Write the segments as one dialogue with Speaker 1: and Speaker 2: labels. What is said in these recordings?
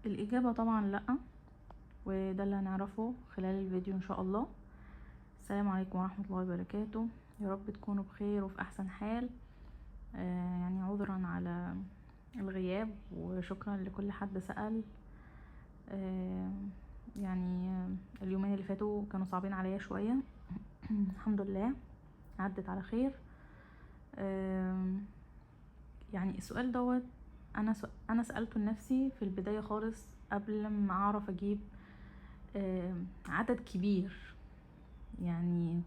Speaker 1: الإجابة طبعا لأ، وده اللي هنعرفه خلال الفيديو إن شاء الله. السلام عليكم ورحمة الله وبركاته. يا رب تكونوا بخير وفي أحسن حال. يعني عذرا على الغياب، وشكرا لكل حد سأل. يعني اليومين اللي فاتوا كانوا صعبين عليا شوية. الحمد لله عدت على خير. يعني السؤال دوت انا سألته لنفسي في البداية خالص قبل ما اعرف اجيب عدد كبير. يعني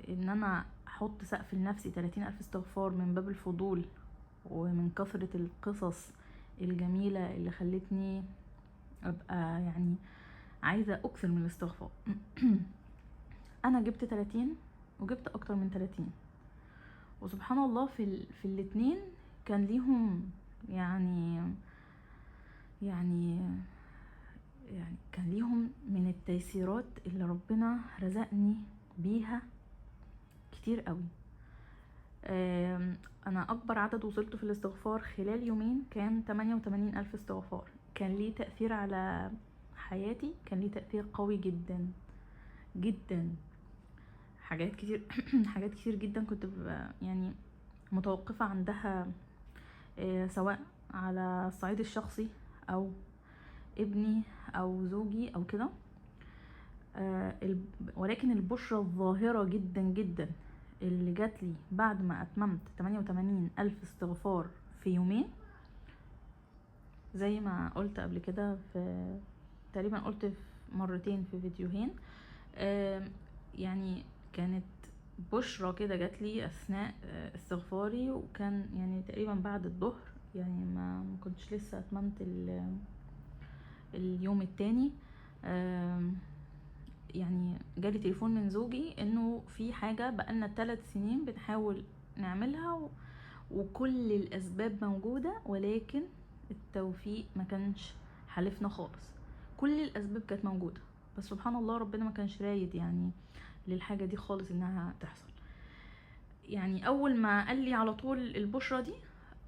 Speaker 1: ان انا احط سقف لنفسي 30,000 استغفار من باب الفضول، ومن كثرة القصص الجميلة اللي خلتني ابقى يعني عايزة اكثر من الاستغفار. انا جبت 30 وجبت اكتر من 30، وسبحان الله في الاتنين كان ليهم يعني كان ليهم من التيسيرات اللي ربنا رزقني بيها كتير قوي. انا اكبر عدد وصلته في الاستغفار خلال يومين كان 88,000 استغفار. كان ليه تأثير على حياتي، كان ليه تأثير قوي جدا جدا. حاجات كتير حاجات كتير جدا كنت يعني متوقفة عندها، سواء على الصعيد الشخصي او ابني او زوجي او كده. ولكن البشرة الظاهرة جدا جدا اللي جات لي بعد ما اتممت 88,000 استغفار في يومين، زي ما قلت قبل كده، في تقريبا قلت في مرتين في فيديوهين. يعني كانت بشرة كده جات لي اثناء استغفاري، وكان يعني تقريبا بعد الظهر، يعني ما كنتش لسه اتممت اليوم التاني. يعني جالي تليفون من زوجي انه في حاجة بقالنا 3 سنين بنحاول نعملها، وكل الاسباب موجودة، ولكن التوفيق ما كانش حالفنا خالص. كل الاسباب كانت موجودة، بس سبحان الله ربنا ما كانش رايد يعني للحاجة دي خالص انها تحصل. يعني اول ما قال لي على طول البشرة دي،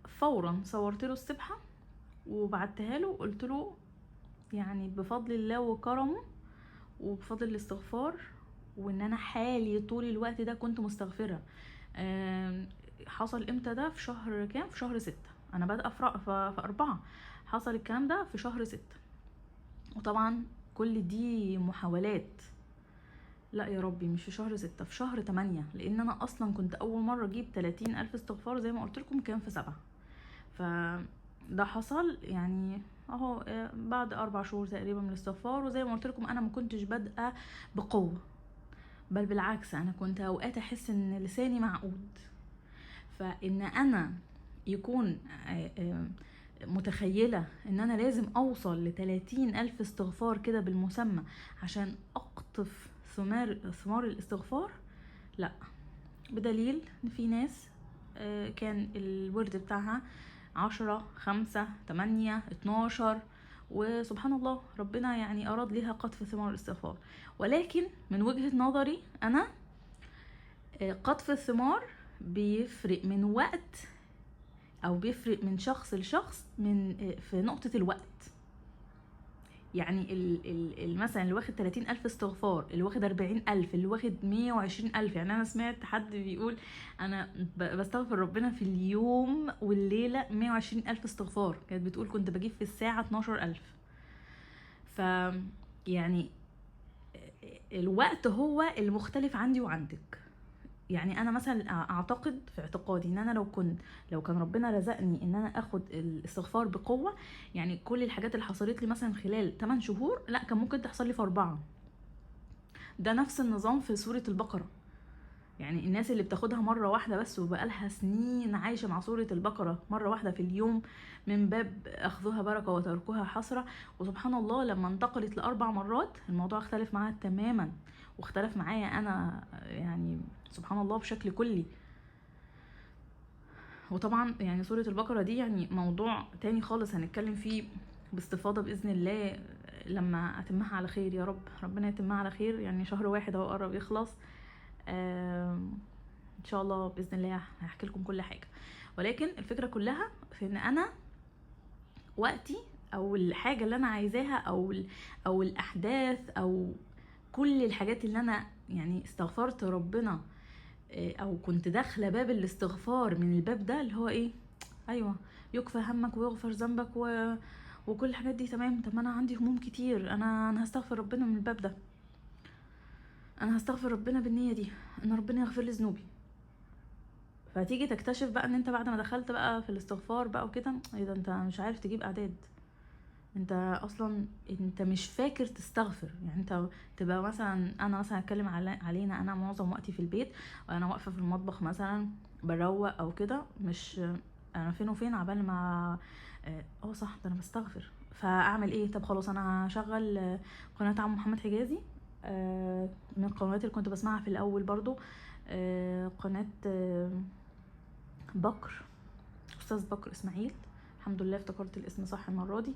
Speaker 1: فورا صورت له السبحة وبعتها له، وقلت له يعني بفضل الله وكرمه وبفضل الاستغفار، وان انا حالي طول الوقت ده كنت مستغفرة. حصل امتى ده؟ في شهر كام؟ في شهر 6. انا بادئه في 4. حصل الكلام ده في شهر 6. وطبعا كل دي محاولات. لا يا ربي، مش في شهر 6، في شهر 8، لان انا اصلا كنت اول مرة اجيب 30,000 استغفار زي ما قلت لكم كان في 7. فده حصل يعني اهو بعد 4 شهور تقريبا من الاستغفار. وزي ما قلت لكم انا ما كنتش بادئه بقوه، بل بالعكس انا كنت اوقات احس ان لساني معقود. فان انا يكون متخيله ان انا لازم اوصل ل30,000 استغفار كده بالمسمى عشان اقطف ثمار الاستغفار، لا. بدليل ان في ناس كان الورد بتاعها 10 5 8 12، وسبحان الله ربنا يعني اراد ليها قطف ثمار الاستغفار. ولكن من وجهة نظري انا، قطف الثمار بيفرق من وقت، او بيفرق من شخص لشخص، من في نقطة الوقت. يعني مثلا اللي واخد 30,000 استغفار، اللي واخد 40,000، اللي واخد 120,000. يعني انا سمعت حد بيقول انا بستغفر ربنا في اليوم والليلة 120,000 استغفار. كانت بتقول كنت بجيب في الساعة 12,000. ف يعني الوقت هو المختلف عندي وعندك. يعني انا مثلا اعتقد في اعتقادي ان انا لو كان ربنا رزقني ان انا اخد الاستغفار بقوة، يعني كل الحاجات اللي حصلت لي مثلا خلال 8 شهور، لا كان ممكن تحصل لي في 4. ده نفس النظام في سورة البقرة. يعني الناس اللي بتاخدها مرة واحدة بس وبقالها سنين عايشة مع سورة البقرة مرة واحدة في اليوم، من باب أخذها بركة وتركها حسرة. وسبحان الله لما انتقلت ل4 مرات الموضوع اختلف معاها تماما، واختلف معايا أنا يعني سبحان الله بشكل كلي. وطبعا يعني سورة البقرة دي يعني موضوع تاني خالص هنتكلم فيه باستفاضة بإذن الله لما أتمها على خير. يا رب ربنا يتمها على خير. يعني شهر 1 اهو قرب يخلص. ان شاء الله باذن الله هحكي لكم كل حاجه. ولكن الفكره كلها في ان انا وقتي او الحاجه اللي انا عايزاها او الاحداث او كل الحاجات اللي انا يعني استغفرت ربنا، او كنت داخله باب الاستغفار من الباب ده اللي هو ايه، ايوه يكفى همك ويغفر ذنبك وكل الحاجات دي تمام. طب ما انا عندي هموم كتير، انا هستغفر ربنا من الباب ده، انا هستغفر ربنا بالنيه دي ان ربنا يغفر لي ذنوبي. فتيجي تكتشف بقى ان انت بعد ما دخلت بقى في الاستغفار بقى وكده، ايه ده انت مش عارف تجيب اعداد، انت اصلا انت مش فاكر تستغفر. يعني انت تبقى مثلا، انا مثلا اتكلم علينا، انا معظم وقتي في البيت وانا واقفه في المطبخ مثلا بروق او كده، مش انا فين وفين عبال ما صح ده انا بستغفر. فاعمل ايه؟ طب خلاص انا هشغل قناه عم محمد حجازي، من القنوات اللي كنت بسمعها في الاول برضو، قناه بكر، استاذ بكر اسماعيل، الحمد لله افتكرت الاسم صح المره دي.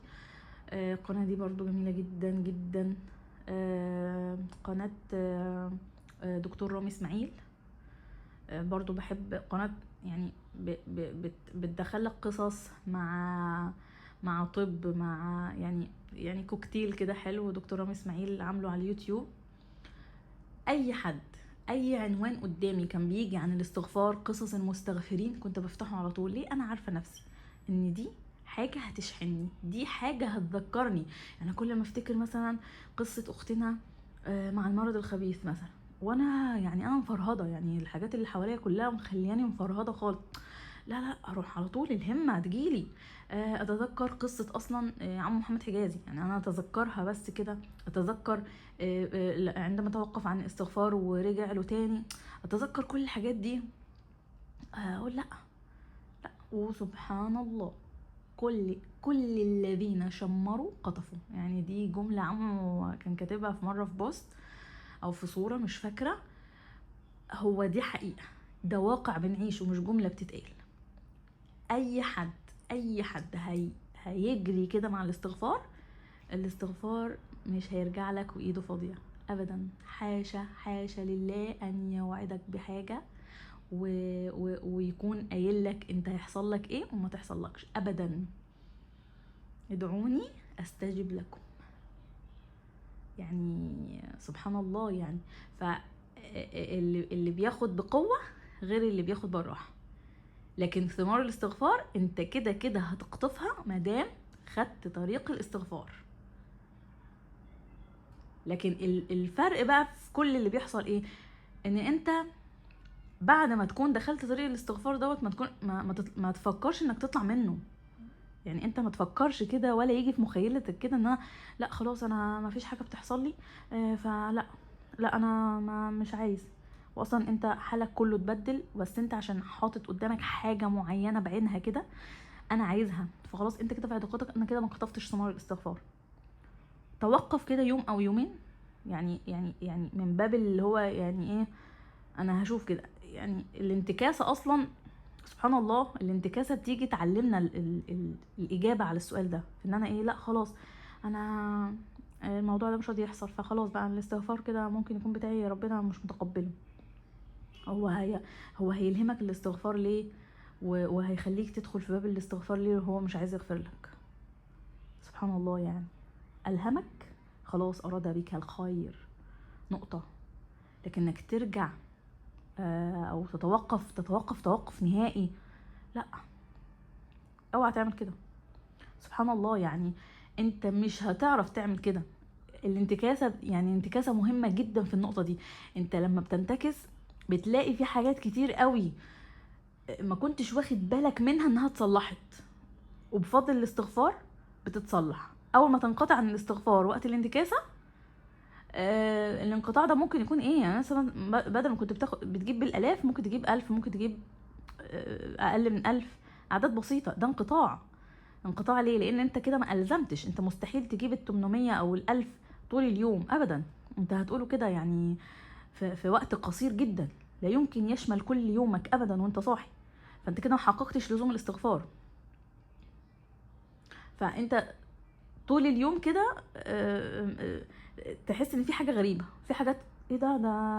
Speaker 1: القناه دي برضو جميله جدا جدا. قناه دكتور رامي اسماعيل، برضو بحب قناه، يعني بتدخلك قصص مع طب، مع يعني كوكتيل كده حلو دكتور رامي اسماعيل عامله على اليوتيوب. اي حد اي عنوان قدامي كان بيجي عن الاستغفار، قصص المستغفرين، كنت بفتحه على طول. ليه؟ انا عارفه نفسي ان دي حاجه هتشحنني، دي حاجه هتذكرني. يعني كل ما افتكر مثلا قصه اختنا مع المرض الخبيث مثلا، وانا يعني انا مفرهده، يعني الحاجات اللي حواليا كلها مخلياني مفرهده خالص، لا اروح على طول الهمه تجيلي. اتذكر قصه اصلا عم محمد حجازي، يعني انا اتذكرها بس كده، اتذكر عندما توقف عن الاستغفار ورجع له تاني، اتذكر كل الحاجات دي، اقول لا وسبحان الله كل الذين شمروا قطفوا. يعني دي جمله عمو كان كاتبها في مره في بوست او في صوره مش فاكره، هو دي حقيقه، ده واقع بنعيشه مش جمله بتتقال. اي حد هيجري كده مع الاستغفار مش هيرجع لك وايده فاضيه ابدا. حاشا لله ان يوعدك بحاجه ويكون قايل لك انت هيحصل لك ايه وما تحصل لكش ابدا. ادعوني استجب لكم، يعني سبحان الله. يعني اللي بياخد بقوه غير اللي بياخد بالراحه، لكن ثمار الاستغفار انت كده كده هتقطفها مادام خدت طريق الاستغفار. لكن الفرق بقى في كل اللي بيحصل ايه، ان انت بعد ما تكون دخلت طريق الاستغفار دوت ما تفكرش انك تطلع منه. يعني انت ما تفكرش كده ولا يجي في مخيلتك كده ان انا لا خلاص انا ما فيش حاجه بتحصل لي، فلا انا ما مش عايز. واصلا انت حالك كله اتبدل، بس انت عشان حاطط قدامك حاجه معينه بعينها كده انا عايزها، فخلاص انت كده في اعتقادك انا كده ما خطفتش ثمار الاستغفار. توقف كده يوم او يومين، يعني من باب اللي هو يعني ايه، انا هشوف كده. يعني الانتكاسه اصلا سبحان الله، الانتكاسه بتيجي تعلمنا الاجابه على السؤال ده، ان انا ايه، لا خلاص انا الموضوع ده مش راضي يحصل، فخلاص بقى الاستغفار كده ممكن يكون بتاعي ربنا مش متقبله. هو هيلهمك الاستغفار ليه وهيخليك تدخل في باب الاستغفار ليه وهو مش عايز يغفر لك؟ سبحان الله. يعني ألهمك خلاص أراد بك الخير نقطة، لكن انك ترجع او تتوقف توقف نهائي، لا اوعى تعمل كده. سبحان الله. يعني انت مش هتعرف تعمل كده. الانتكاسة يعني انتكاسة مهمة جدا في النقطة دي. انت لما بتنتكس بتلاقي في حاجات كتير قوي ما كنتش واخد بالك منها انها اتصلحت، وبفضل الاستغفار بتتصلح. اول ما تنقطع عن الاستغفار وقت الانتكاسة، الانقطاع ده ممكن يكون ايه، يعني مثلا بدل ما كنت بتجيب بالالاف ممكن تجيب 1000، ممكن تجيب اقل من 1000، اعداد بسيطة. ده انقطاع ليه؟ لان انت كده ما الزمتش. انت مستحيل تجيب ال800 او ال1000 طول اليوم ابدا، انت هتقوله كده يعني في وقت قصير جدا لا يمكن يشمل كل يومك ابدا وانت صاحي، فانت كده ما حققتش لزوم الاستغفار. فانت طول اليوم كده تحس ان في حاجه غريبه، في حاجات ايه ده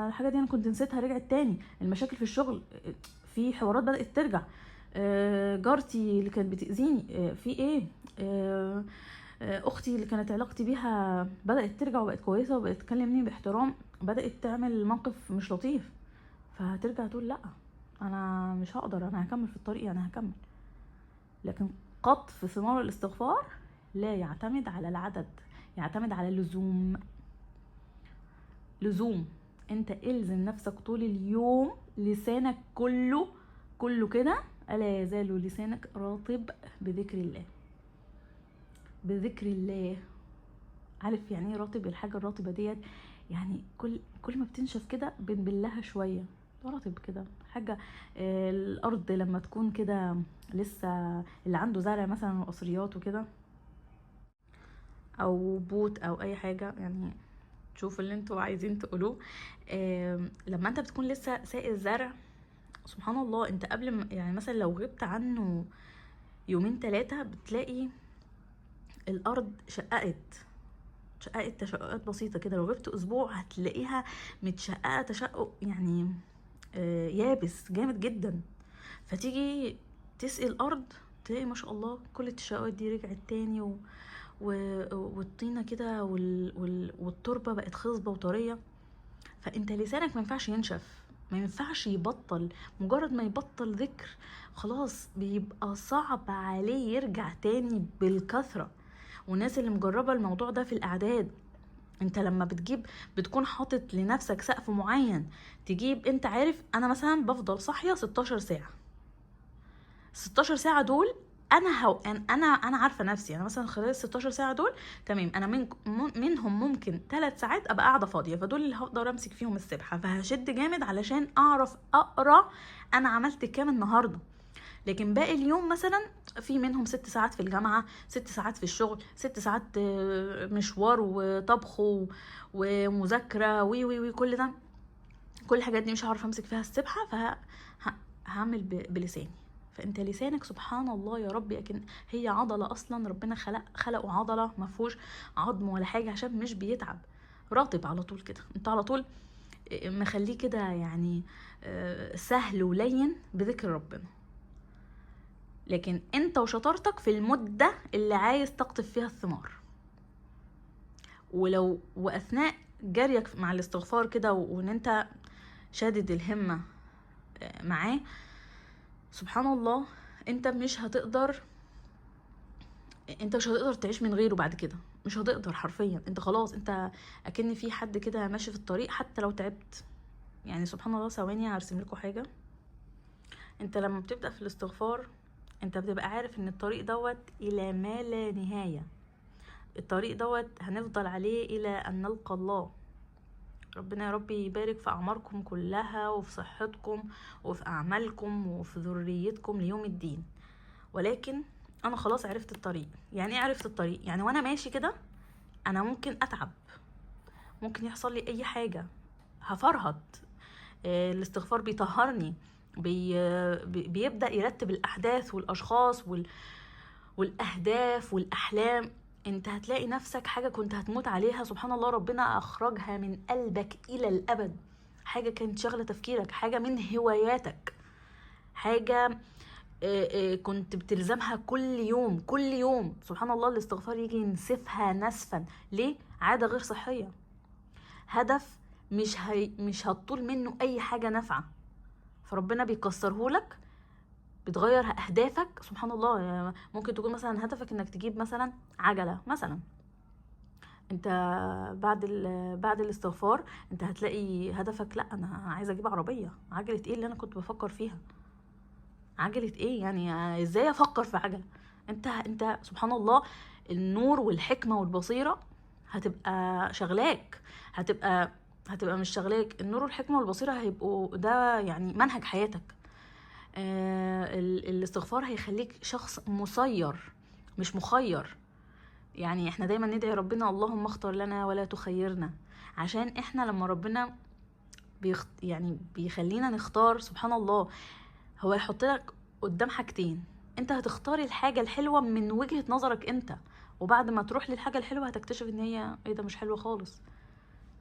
Speaker 1: الحاجه دي انا كنت نسيتها رجعت تاني. المشاكل في الشغل، في حوارات بدات ترجع، جارتي اللي كانت بتاذيني، في ايه، اختي اللي كانت علاقتي بيها بدات ترجع وبقت كويسه وبقت تكلمني باحترام، بدات تعمل موقف مش لطيف، فهترجع تقول لا انا مش هقدر، انا هكمل في الطريق، انا هكمل. لكن قطف ثمار الاستغفار لا يعتمد على العدد، يعتمد على اللزوم. لزوم، انت الزم نفسك طول اليوم، لسانك كله كده الا يزال لسانك رطب بذكر الله، بذكر الله. عارف يعني ايه رطب؟ الحاجه الرطبه ديت يعني كل ما بتنشف كده بنبلها شويه، رطب كده حاجه. الارض لما تكون كده لسه، اللي عنده زرع مثلا وقصريات وكده او بوت او اي حاجه، يعني تشوفوا اللي انتوا عايزين تقولوه. لما انت بتكون لسه ساقي الزرع، سبحان الله، انت قبل ما يعني مثلا لو غبت عنه يومين 3 بتلاقي الارض شققت تشققات بسيطة كده. لو غبت اسبوع هتلاقيها متشققة تشقق يعني يابس جامد جدا. فتيجي تسقي الارض تلاقي ما شاء الله كل التشققات دي رجعت تاني والطينة كده والتربة بقت خصبة وطرية. فانت لسانك ما ينفعش ينشف، ما ينفعش يبطل. مجرد ما يبطل ذكر خلاص بيبقى صعب عليه يرجع تاني بالكثرة. والناس اللي مجربة الموضوع ده في الأعداد، انت لما بتكون حاطط لنفسك سقف معين، تجيب، انت عارف انا مثلا بفضل صاحية 16 ساعة، 16 ساعة دول انا عارفة نفسي، انا مثلا خلال 16 ساعة دول تمام، انا منهم ممكن 3 ساعات ابقى قاعدة فاضية، فدول اللي هقدر امسك فيهم السبحة، فهشد جامد علشان اعرف اقرا انا عملت كام النهاردة. لكن باقي اليوم مثلا في منهم 6 ساعات في الجامعة، 6 ساعات في الشغل، 6 ساعات مشوار وطبخ ومذاكرة وي كل ده، كل الحاجات دي مش هعرف امسك فيها السبحة، فهعمل بلساني. فانت لسانك سبحان الله يا ربي، لكن هي عضلة اصلا، ربنا خلقه عضلة، ما فيهوش عظم ولا حاجة، عشان مش بيتعب، راتب على طول كده، انت على طول مخليه كده يعني سهل ولين بذكر ربنا. لكن انت وشطارتك في المدة اللي عايز تقطف فيها الثمار، واثناء جريك مع الاستغفار كده وان انت شادد الهمة معاه، سبحان الله انت مش هتقدر تعيش من غيره بعد كده، مش هتقدر حرفيا. انت خلاص، انت اكن في حد كده ماشي في الطريق حتى لو تعبت. يعني سبحان الله، ثواني هرسم لكم حاجة. انت لما بتبدأ في الاستغفار انت بتبقى عارف ان الطريق دوت الى ما لا نهاية، الطريق دوت هنفضل عليه الى ان نلقى الله. ربنا يا رب يبارك في اعماركم كلها وفي صحتكم وفي اعمالكم وفي ذريتكم ليوم الدين. ولكن انا خلاص عرفت الطريق. يعني ايه عرفت الطريق؟ يعني وانا ماشي كده انا ممكن اتعب، ممكن يحصل لي اي حاجة، هفرهد. الاستغفار بيطهرني، بيبدأ يرتب الاحداث والاشخاص والاهداف والاحلام. انت هتلاقي نفسك حاجة كنت هتموت عليها، سبحان الله ربنا اخرجها من قلبك الى الابد. حاجة كانت شغلة تفكيرك، حاجة من هواياتك، حاجة كنت بتلزمها كل يوم. سبحان الله الاستغفار يجي ينسفها نسفا. ليه؟ عادة غير صحية، هدف مش هتطول منه اي حاجة نافعة، فربنا بيكسرهولك، بتغير اهدافك. سبحان الله، يعني ممكن تكون مثلا هدفك انك تجيب مثلا عجلة مثلا، انت بعد الاستغفار انت هتلاقي هدفك لا انا عايزه اجيب عربيه. عجله ايه اللي انا كنت بفكر فيها؟ عجله ايه يعني؟ ازاي افكر في عجله؟ انت سبحان الله النور والحكمه والبصيره هتبقى شغلاك، هتبقى مش شغلاك. النور والحكمه والبصيره هيبقوا ده يعني منهج حياتك. الاستغفار هيخليك شخص مسير مش مخير. يعني احنا دايما ندعي ربنا اللهم اختار لنا ولا تخيرنا، عشان احنا لما ربنا يعني بيخلينا نختار، سبحان الله هو يحط لك قدام حاجتين، انت هتختاري الحاجة الحلوة من وجهة نظرك انت، وبعد ما تروح للحاجة الحلوة هتكتشف ان هي ايه ده مش حلوة خالص.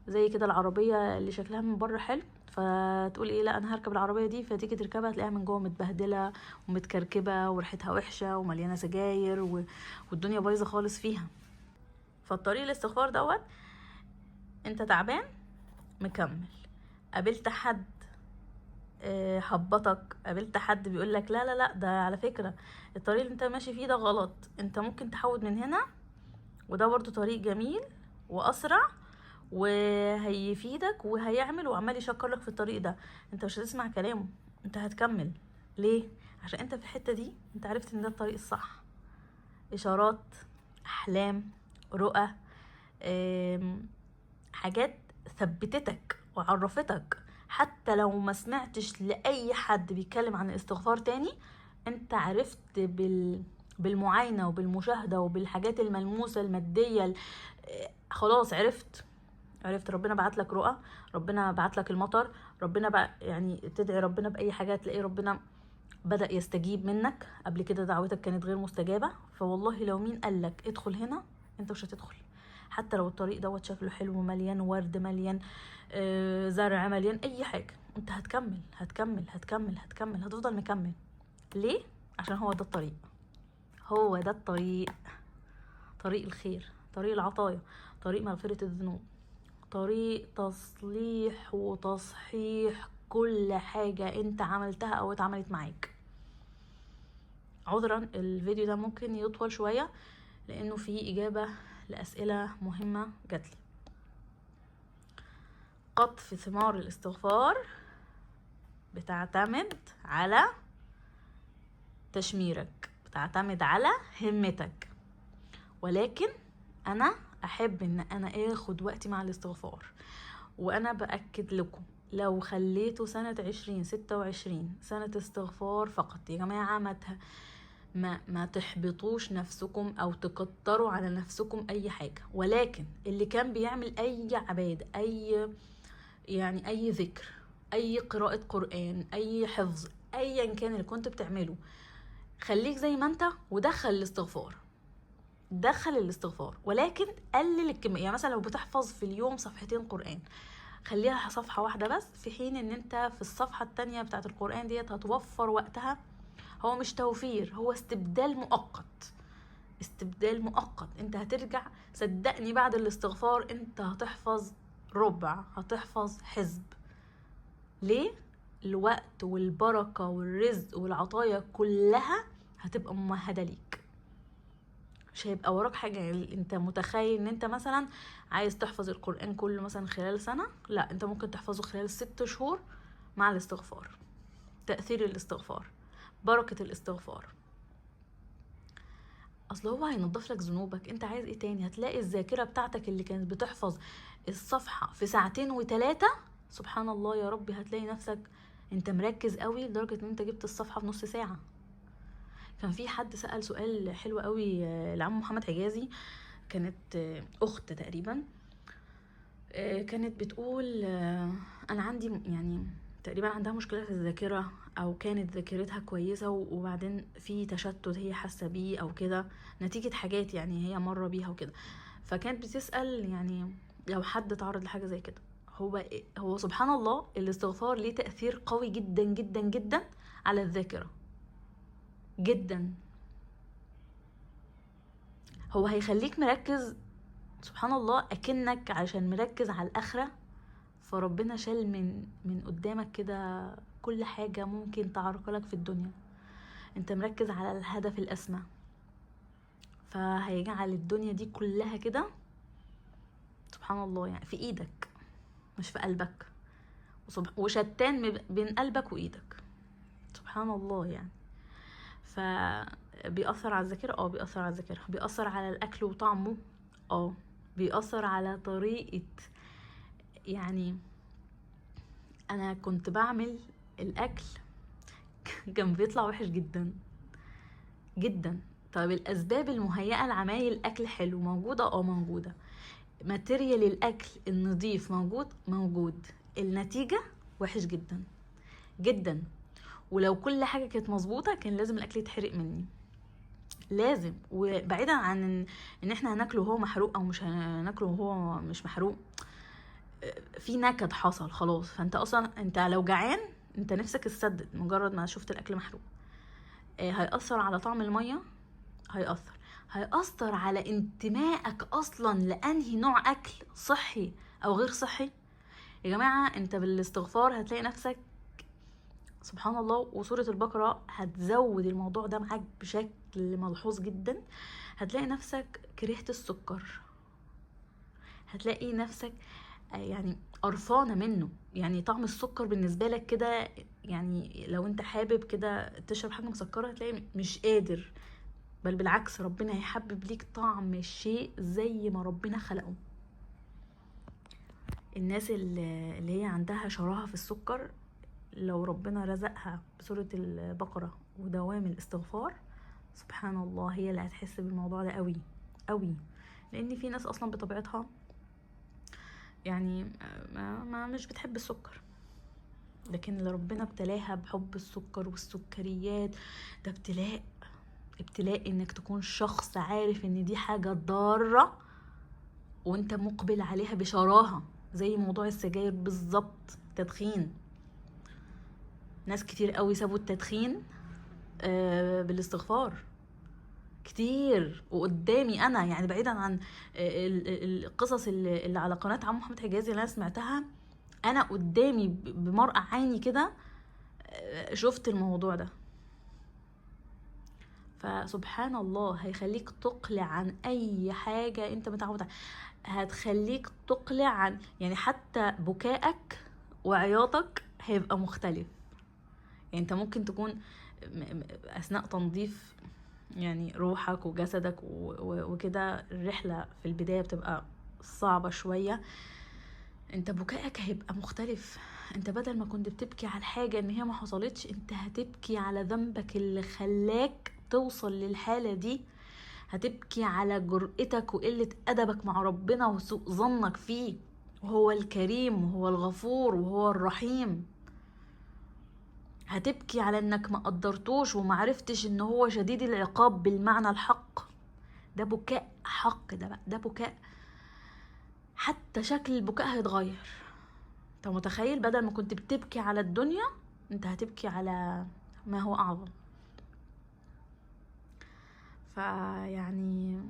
Speaker 1: زي كده العربية اللي شكلها من بره حلو، فتقول ايه لا انا هركب العربية دي، فتيجي تركبها تلاقيها من جوه متبهدلة ومتكركبة وريحتها وحشة ومليانة سجاير والدنيا بايظة خالص فيها. فالطريق الاستغفار دوت، انت تعبان مكمل، قابلت حد حبطك، قابلت حد بيقولك لا لا لا ده على فكرة الطريق اللي انت ماشي فيه ده غلط، انت ممكن تحود من هنا، وده برضو طريق جميل واسرع وهيفيدك وهيعمل، وعمال يشكر لك في الطريق ده، انت مش هتسمع كلامه، انت هتكمل. ليه؟ عشان انت في الحتة دي انت عرفت ان ده الطريق الصح. اشارات، احلام، رؤى، حاجات ثبتتك وعرفتك، حتى لو ما سمعتش لأي حد بيتكلم عن الاستغفار تاني، انت عرفت بالمعاينة وبالمشاهدة وبالحاجات الملموسة المادية، خلاص عرفت ربنا بعت لك رؤى، ربنا بعت لك المطر، ربنا بقى يعني تدعي ربنا بأي حاجة تلاقي ربنا بدأ يستجيب منك. قبل كده دعوتك كانت غير مستجابة، فوالله لو مين قالك ادخل هنا انت مش هتدخل، حتى لو الطريق دوت شكله حلو مليان ورد مليان زرع مليان اي حاجة، انت هتكمل هتكمل هتكمل هتكمل، هتفضل مكمل. ليه؟ عشان هو ده الطريق، هو ده الطريق، طريق الخير، طريق العطايا، طريق مغفرة الذنوب، طريق تصليح وتصحيح كل حاجة انت عملتها او اتعملت معاك. عذرا الفيديو ده ممكن يطول شوية لانه فيه اجابة لأسئلة مهمة جاتلي. قطف ثمار الاستغفار بتعتمد على تشميرك، بتعتمد على همتك، ولكن انا احب ان انا اخد وقتي مع الاستغفار. وانا باكد لكم لو خليتوا سنة 2026 سنة استغفار فقط يا جماعة، ما تحبطوش نفسكم او تكتروا على نفسكم اي حاجة، ولكن اللي كان بيعمل اي عبادة، اي ذكر، اي قراءة قرآن، اي حفظ، ايا كان اللي كنت بتعمله، خليك زي ما انت ودخل الاستغفار، دخل الاستغفار، ولكن قلل الكمية. يعني مثلا لو بتحفظ في اليوم صفحتين قرآن، خليها صفحة واحدة بس، في حين ان انت في الصفحة التانية بتاعت القرآن ديت هتوفر وقتها. هو مش توفير، هو استبدال مؤقت، استبدال مؤقت. انت هترجع صدقني بعد الاستغفار انت هتحفظ ربع، هتحفظ حزب. ليه؟ الوقت والبركة والرزق والعطايا كلها هتبقى ممهدة ليك، مش هيبقى وراك حاجة. يعني انت متخيل ان انت مثلا عايز تحفظ القرآن كله مثلا خلال سنة، لا انت ممكن تحفظه خلال 6 شهور مع الاستغفار. تأثير الاستغفار، بركة الاستغفار، اصل هو هينضف لك ذنوبك. انت عايز ايه تاني؟ هتلاقي الذاكرة بتاعتك اللي كانت بتحفظ الصفحة في 2 و3 سبحان الله يا ربي، هتلاقي نفسك انت مركز قوي لدرجة ان انت جبت الصفحة في نص ساعة. كان في حد سأل سؤال حلو قوي لعم محمد حجازي، كانت اخت تقريبا، كانت بتقول انا عندي يعني تقريبا عندها مشكلة في الذاكرة، او كانت ذاكرتها كويسة وبعدين في تشتت هي حاسة بيه او كده نتيجة حاجات يعني هي مرة بيها وكده. فكانت بتسأل يعني لو حد تعرض لحاجة زي كده، هو سبحان الله الاستغفار ليه تأثير قوي جدا جدا جدا على الذاكرة جدا. هو هيخليك مركز سبحان الله، اكنك عشان مركز على الاخره، فربنا شال من قدامك كده كل حاجه ممكن تعرقلك في الدنيا، انت مركز على الهدف الاسمى، فهيجعل الدنيا دي كلها كده سبحان الله يعني في ايدك مش في قلبك، وشتان بين قلبك وايدك سبحان الله يعني. فبيأثر على الذاكرة، بيأثر على الذاكرة، بيأثر على الاكل وطعمه، بيأثر على طريقة. يعني انا كنت بعمل الاكل كان بيطلع وحش جدا جدا. طيب الاسباب المهيئة لعمايل الاكل حلو موجودة، موجودة، ماتيريال الاكل النظيف موجود، النتيجة وحش جدا جدا. ولو كل حاجة كانت مظبوطة كان لازم الاكل يتحرق مني، لازم. وبعيدا عن ان احنا هناكله وهو محروق او مش هناكله وهو مش محروق، في نكد حصل خلاص، فانت اصلا انت لو جعان انت نفسك تسدد مجرد ما شفت الاكل محروق. هيأثر على طعم المية، هيأثر هيأثر على انتمائك اصلا لانهي نوع اكل، صحي او غير صحي. يا جماعة انت بالاستغفار هتلاقي نفسك سبحان الله، وسورة البقرة هتزود الموضوع ده معاك بشكل ملحوظ جدا. هتلاقي نفسك كرهت السكر، هتلاقي نفسك يعني قرفانة منه. يعني طعم السكر بالنسبة لك كده، يعني لو انت حابب كده تشرب حاجة مسكرة هتلاقي مش قادر، بل بالعكس ربنا هيحبب ليك طعم الشيء زي ما ربنا خلقه. الناس اللي هي عندها شراهة في السكر، لو ربنا رزقها بسورة البقرة ودوام الاستغفار، سبحان الله هي اللي هتحس بالموضوع ده قوي قوي. لان في ناس اصلا بطبيعتها يعني ما مش بتحب السكر، لكن اللي ربنا ابتلاها بحب السكر والسكريات ده ابتلاء انك تكون شخص عارف ان دي حاجة ضارة وانت مقبل عليها بشراهة، زي موضوع السجاير بالظبط، تدخين. ناس كتير قوي سابوا التدخين بالاستغفار كتير، وقدامي انا يعني بعيدا عن القصص اللي على قناة عم محمد حجازي اللي انا سمعتها، انا قدامي بمرأة عيني كده شفت الموضوع ده. فسبحان الله هيخليك تقلع عن اي حاجة انت متعود عليها، هتخليك تقلع عن يعني حتى بكائك وعياطك هيبقى مختلف. يعني انت ممكن تكون اثناء تنظيف يعني روحك وجسدك وكده، الرحلة في البداية بتبقى صعبة شوية، انت بكائك هيبقى مختلف. انت بدل ما كنت بتبكي على الحاجة ان هي ما حصلتش، انت هتبكي على ذنبك اللي خلاك توصل للحالة دي، هتبكي على جرأتك وقلة أدبك مع ربنا وسوء ظنك فيه، وهو الكريم وهو الغفور وهو الرحيم. هتبكي على انك ما قدرتوش ومعرفتش ان هو شديد العقاب بالمعنى الحق. ده بكاء حق، ده بكاء حتى شكل البكاء هيتغير. انت متخيل بدل ما كنت بتبكي على الدنيا انت هتبكي على ما هو اعظم. فيعني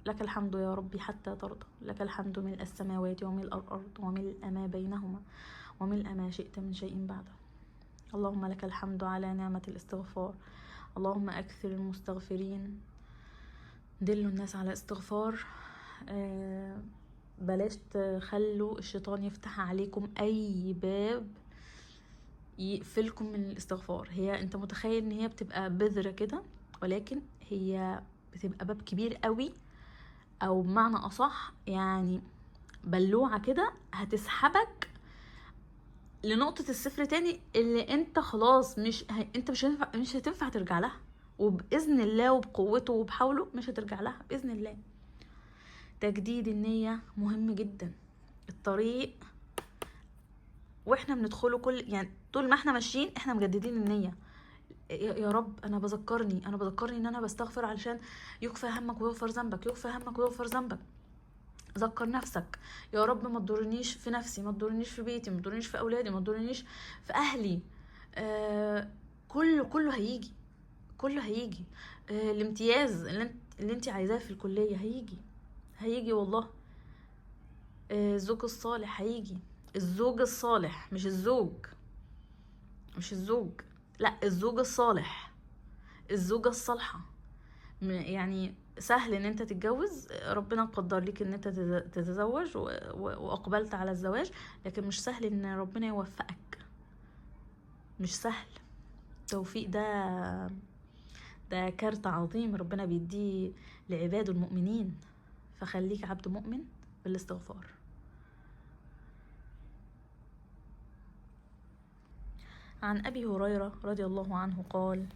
Speaker 1: لك الحمد يا ربي حتى ترضى، لك الحمد ملء السماوات وملء الأرض وملء ما بينهما وملء ما شئت من شيء بعده. اللهم لك الحمد على نعمة الاستغفار، اللهم أكثر المستغفرين، دلوا الناس على استغفار. بلاش تخلوا الشيطان يفتح عليكم أي باب يقفلكم من الاستغفار. هي انت متخيل ان هي بتبقى بذرة كده، ولكن هي بتبقى باب كبير قوي، او بمعنى اصح يعني بلوعة كده هتسحبك لنقطة الصفر تاني، اللي انت خلاص انت مش هتنفع ترجع لها، وبإذن الله وبقوته وبحوله مش هترجع لها بإذن الله. تجديد النية مهم جدا. الطريق واحنا بندخله يعني طول ما احنا ماشيين احنا مجددين النية. يا رب انا بذكرني ان انا بستغفر علشان يكفى همك ويغفر ذنبك، يكفى همك ويغفر ذنبك. ذكر نفسك يا رب ما تضرنيش في نفسي، ما تضرنيش في بيتي، ما تضرنيش في اولادي، ما تضرنيش في اهلي. كله هيجي. الامتياز اللي انت عايزاه في الكلية هيجي والله. الزوج الصالح هيجي، الزوج الصالح مش الزوج، لا الزوج الصالح، الزوجة الصالحة. يعني سهل ان انت تتجوز، ربنا قدر ليك ان انت تتزوج واقبلت على الزواج، لكن مش سهل ان ربنا يوفقك، مش سهل. التوفيق ده كارت عظيم ربنا بيديه لعباده المؤمنين، فخليك عبد مؤمن بالاستغفار. عن أبي هريرة رضي الله عنه قال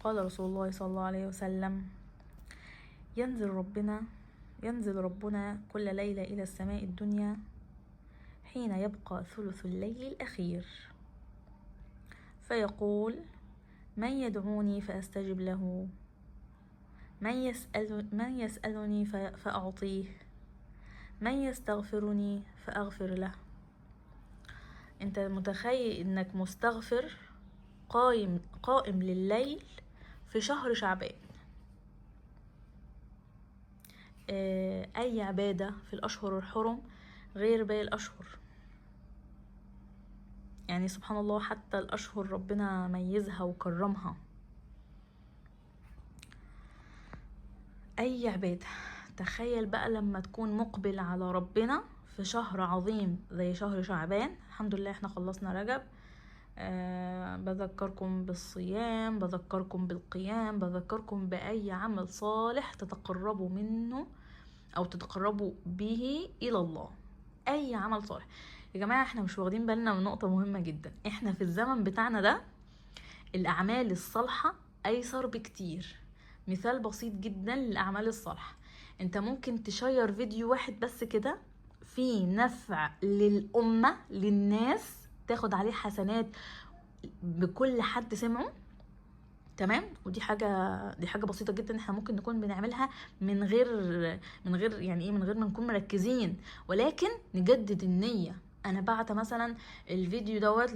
Speaker 1: رسول الله صلى الله عليه وسلم: ينزل ربنا كل ليلة إلى السماء الدنيا حين يبقى ثلث الليل الأخير، فيقول: من يدعوني فأستجب له، من يسألني فأعطيه، من يستغفرني فأغفر له. انت متخيل انك مستغفر قائم لليل في شهر شعبان؟ اي عبادة في الاشهر الحرم غير باقي الاشهر. يعني سبحان الله حتى الاشهر ربنا ميزها وكرمها. اي عبادة، تخيل بقى لما تكون مقبل على ربنا في شهر عظيم زي شهر شعبان. الحمد لله احنا خلصنا رجب. بذكركم بالصيام، بذكركم بالقيام، بذكركم بأي عمل صالح تتقربوا منه أو تتقربوا به إلى الله. أي عمل صالح يا جماعة. احنا مش واخدين بالنا من نقطة مهمة جدا. احنا في الزمن بتاعنا ده الأعمال الصالحة أيسر بكتير. مثال بسيط جدا للأعمال الصالحة، انت ممكن تشير فيديو واحد بس كده فيه نفع للأمة للناس، تاخد عليه حسنات بكل حد سمعه. تمام. ودي حاجه بسيطه جدا احنا ممكن نكون بنعملها من غير يعني ايه، من غير ما نكون مركزين، ولكن نجدد النيه. انا بعت مثلا الفيديو دوت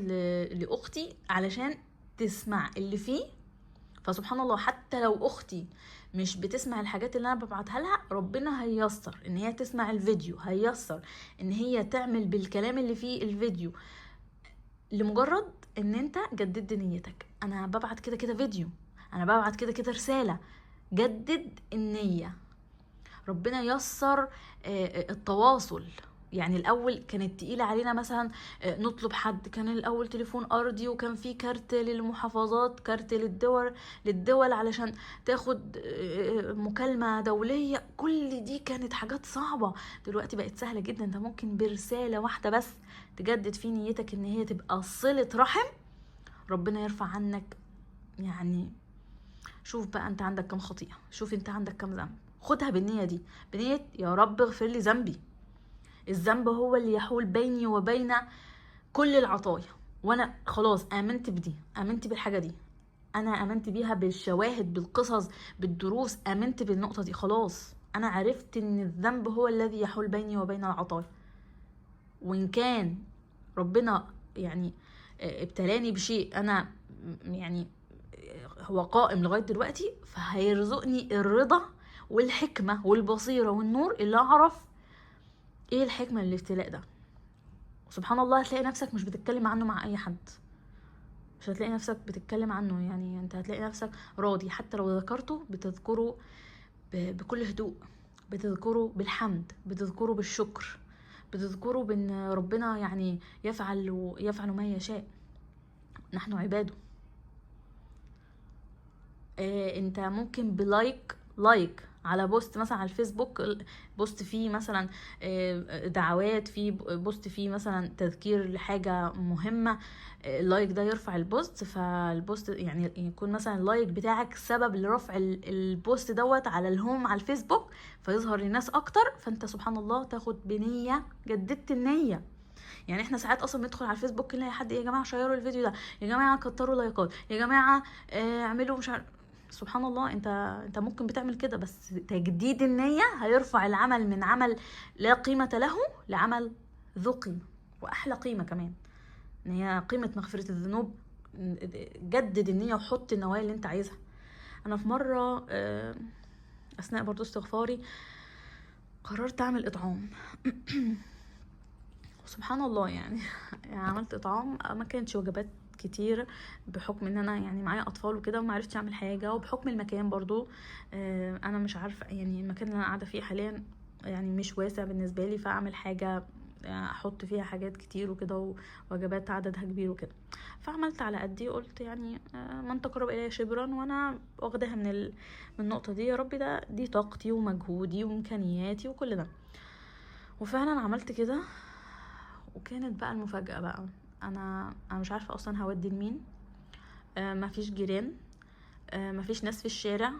Speaker 1: لاختي علشان تسمع اللي فيه، فسبحان الله حتى لو اختي مش بتسمع الحاجات اللي انا ببعتها لها، ربنا هييسر ان هي تسمع الفيديو، هييسر ان هي تعمل بالكلام اللي فيه الفيديو، لمجرد ان انت جددت نيتك. انا ببعت كده كده فيديو، انا ببعت كده كده رسالة، جدد النية. ربنا يسر التواصل. يعني الاول كانت تقيلة علينا مثلا نطلب حد، كان الاول تليفون ارضي وكان في كارت للمحافظات، كارت للدول علشان تاخد مكالمة دولية. كل دي كانت حاجات صعبة. دلوقتي بقت سهلة جدا، انت ممكن برسالة واحدة بس تجدد في نيتك ان هي تبقى صلة رحم، ربنا يرفع عنك. يعني شوف بقى انت عندك كم خطيئة، شوف انت عندك كم ذنب، خدها بالنية دي، بنية يا رب اغفر لي ذنبي. الذنب هو اللي يحول بيني وبين كل العطايا، وانا خلاص امنت بدي، امنت بالحاجة دي، انا امنت بيها بالشواهد بالقصص بالدروس، امنت بالنقطة دي. خلاص انا عرفت ان الذنب هو الذي يحول بيني وبين العطايا. وان كان ربنا يعني ابتلاني بشيء انا يعني هو قائم لغاية دلوقتي، فهيرزقني الرضا والحكمة والبصيرة والنور اللي اعرف ايه الحكمة للابتلاء ده. سبحان الله هتلاقي نفسك مش بتتكلم عنه مع اي حد، مش هتلاقي نفسك بتتكلم عنه. يعني انت هتلاقي نفسك راضي، حتى لو ذكرته بتذكره بكل هدوء، بتذكره بالحمد، بتذكره بالشكر، بتذكره بان ربنا يعني يفعل ما يشاء، نحن عباده. انت ممكن لايك على بوست مثلا على الفيسبوك، بوست فيه مثلا دعوات، فيه بوست فيه مثلا تذكير لحاجة مهمة، اللايك ده يرفع البوست، فالبوست يعني يكون مثلا اللايك بتاعك سبب لرفع البوست دوت على الهوم على الفيسبوك، فيظهر للناس اكتر، فانت سبحان الله تاخد بنية، جددت النية. يعني احنا ساعات اصلا بندخل على الفيسبوك نلاقي حد يا جماعه شيروا الفيديو ده، يا جماعه كتروا لايكات، يا جماعه اعملوا مش عارف. سبحان الله انت ممكن بتعمل كده، بس تجديد النية هيرفع العمل من عمل لا قيمة له لعمل ذو قيمة واحلى قيمة كمان، ان هي قيمة مغفرة الذنوب. جدد النية وحط النوايا اللي انت عايزها. انا في مرة اثناء برضو استغفاري قررت اعمل اطعام سبحان الله يعني عملت اطعام، ما كانتش وجبات كتير بحكم ان انا يعني معايا اطفال وكده وما عرفتش اعمل حاجه، وبحكم المكان برضو انا مش عارفه يعني المكان اللي انا قاعده فيه حاليا يعني مش واسع بالنسبه لي، فاعمل حاجه احط فيها حاجات كتير وكده ووجبات عددها كبير وكده. فعملت على قدي، قلت يعني من تقرب الي شبرا، وانا واخداها من النقطه دي، يا ربي دي طاقتي ومجهودي وامكانياتي وكل ده. وفعلا عملت كده. وكانت بقى المفاجأة بقى، انا مش عارفة اصلا هودي لمين. مفيش جيران، مفيش ناس في الشارع،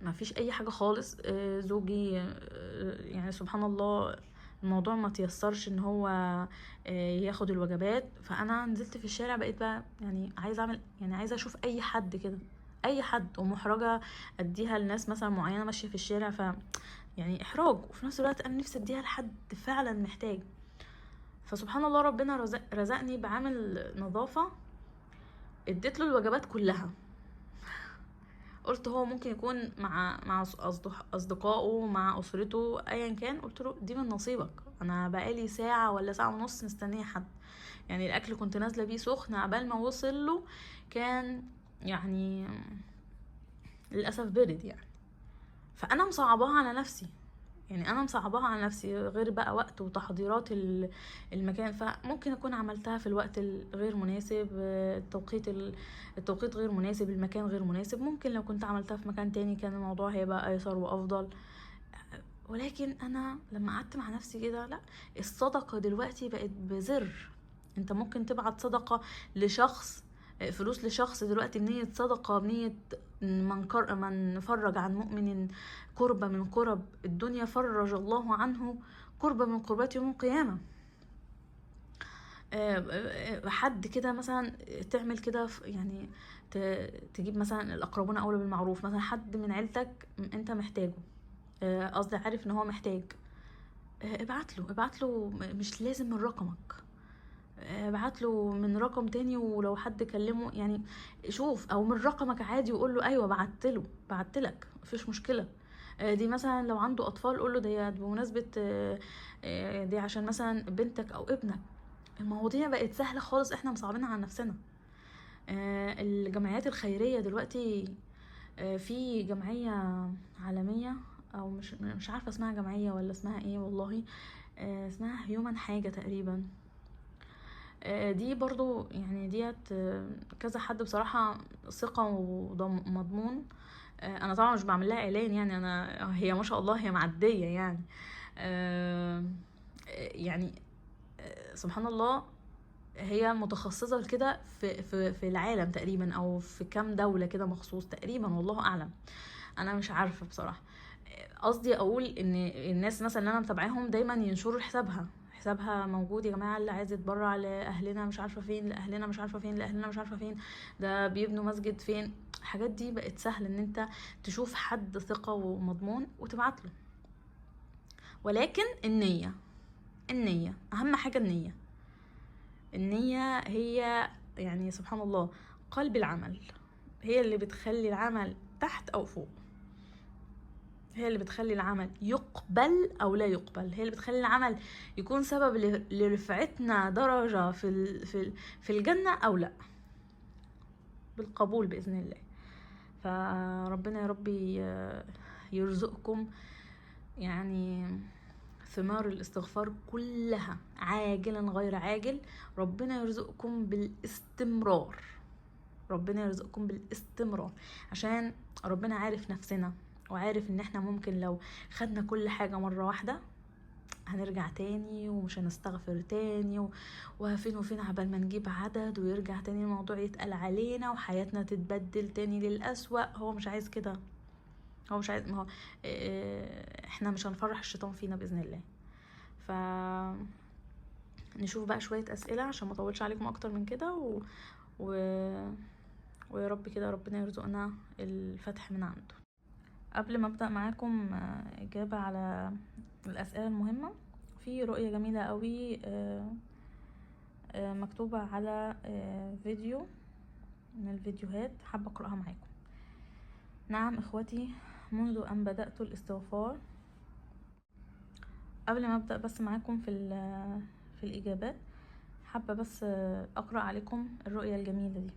Speaker 1: مفيش اي حاجة خالص. زوجي يعني سبحان الله الموضوع ما تيسرش ان هو ياخد الوجبات، فانا نزلت في الشارع، بقيت بقى يعني عايزة اعمل، يعني عايزة اشوف اي حد كده، اي حد، ومحرجة اديها لناس مثلا معينة ماشية في الشارع، ف يعني احراج، وفي نفس الوقت انا نفسي اديها لحد فعلا محتاج. فسبحان الله ربنا رزقني بعامل نظافة، اديت له الوجبات كلها، قلت هو ممكن يكون مع اصدقائه، مع اسرته، ايا كان. قلت له دي من نصيبك، انا بقالي ساعه ولا ساعه ونص مستنيه حد. يعني الاكل كنت نازله بيه سخن، عبال ما وصل له كان يعني للاسف برد يعني. فانا مصعباها على نفسي، يعني انا مصعباها على نفسي، غير بقى وقت وتحضيرات المكان. فممكن اكون عملتها في الوقت الغير مناسب، التوقيت غير مناسب، المكان غير مناسب. ممكن لو كنت عملتها في مكان تاني كان الموضوع هيبقى ايسر وافضل. ولكن انا لما قعدت مع نفسي كده، لا، الصدقة دلوقتي بقت بزر. انت ممكن تبعت صدقة لشخص، فلوس لشخص دلوقتي بنية صدقة، بنية من فرج عن مؤمن كربة من كرب الدنيا فرج الله عنه كربة من كربات يوم القيامة. حد كده مثلا تعمل كده يعني تجيب مثلا الأقربون أولى بالمعروف، مثلا حد من عيلتك انت محتاجه، قصدي عارف ان هو محتاج، ابعت له، مش لازم من رقمك، ابعت له من رقم تاني، ولو حد كلمه يعني شوف، او من رقمك عادي وقول له ايوه بعت لك، مفيش مشكله. دي مثلا لو عنده اطفال قول له دي بمناسبه، دي عشان مثلا بنتك او ابنك. المواضيع بقت سهله خالص، احنا مصعبينها على نفسنا. الجمعيات الخيريه دلوقتي، في جمعيه عالميه، او مش عارفه اسمها جمعيه ولا اسمها ايه والله، اسمها هيومن حاجه تقريبا. دي برضو يعني ديت، كذا حد بصراحة ثقة ومضمون. انا طبعا مش بعمل لها اعلان، يعني هي ما شاء الله هي معدية يعني. يعني سبحان الله، هي متخصصة كده في العالم تقريبا، او في كام دولة كده مخصوص تقريبا، والله اعلم، انا مش عارفة بصراحة. قصدي اقول ان الناس مثلا اللي انا متابعاهم دايما ينشروا حسابها موجود يا جماعه، اللي عايز يتبرع لاهلنا مش عارفه فين، لاهلنا مش عارفه فين، لاهلنا مش عارفه فين، ده بيبنوا مسجد فين. الحاجات دي بقت سهل ان انت تشوف حد ثقه ومضمون وتبعت له. ولكن النيه اهم حاجه. النيه هي يعني سبحان الله قلب العمل، هي اللي بتخلي العمل تحت او فوق، هي اللي بتخلي العمل يقبل او لا يقبل، هي اللي بتخلي العمل يكون سبب لرفعتنا درجة في الجنة او لا، بالقبول بإذن الله. فربنا يا ربي يرزقكم يعني ثمار الاستغفار كلها، عاجلا غير عاجل. ربنا يرزقكم بالاستمرار، ربنا يرزقكم بالاستمرار، عشان ربنا عارف نفسنا، وعارف ان احنا ممكن لو خدنا كل حاجة مرة واحدة هنرجع تاني ومش هنستغفر تاني، وفين وفين عبال ما نجيب عدد ويرجع تاني الموضوع يتقل علينا وحياتنا تتبدل تاني للأسوأ. هو مش عايز كده، هو مش عايز، ما هو احنا مش هنفرح الشيطان فينا بإذن الله. ف نشوف بقى شوية أسئلة عشان ما اطولش عليكم اكتر من كده، و... ويا رب كده ربنا يرزقنا الفتح من عنده. قبل ما ابدأ معاكم اجابة على الاسئلة المهمة، في رؤية جميلة قوي مكتوبة على فيديو من الفيديوهات، حابة اقرأها معاكم. نعم اخوتي، منذ ان بدأت الاستغفار. قبل ما ابدأ بس معاكم في الاجابات، حابة بس اقرأ عليكم الرؤية الجميلة دي.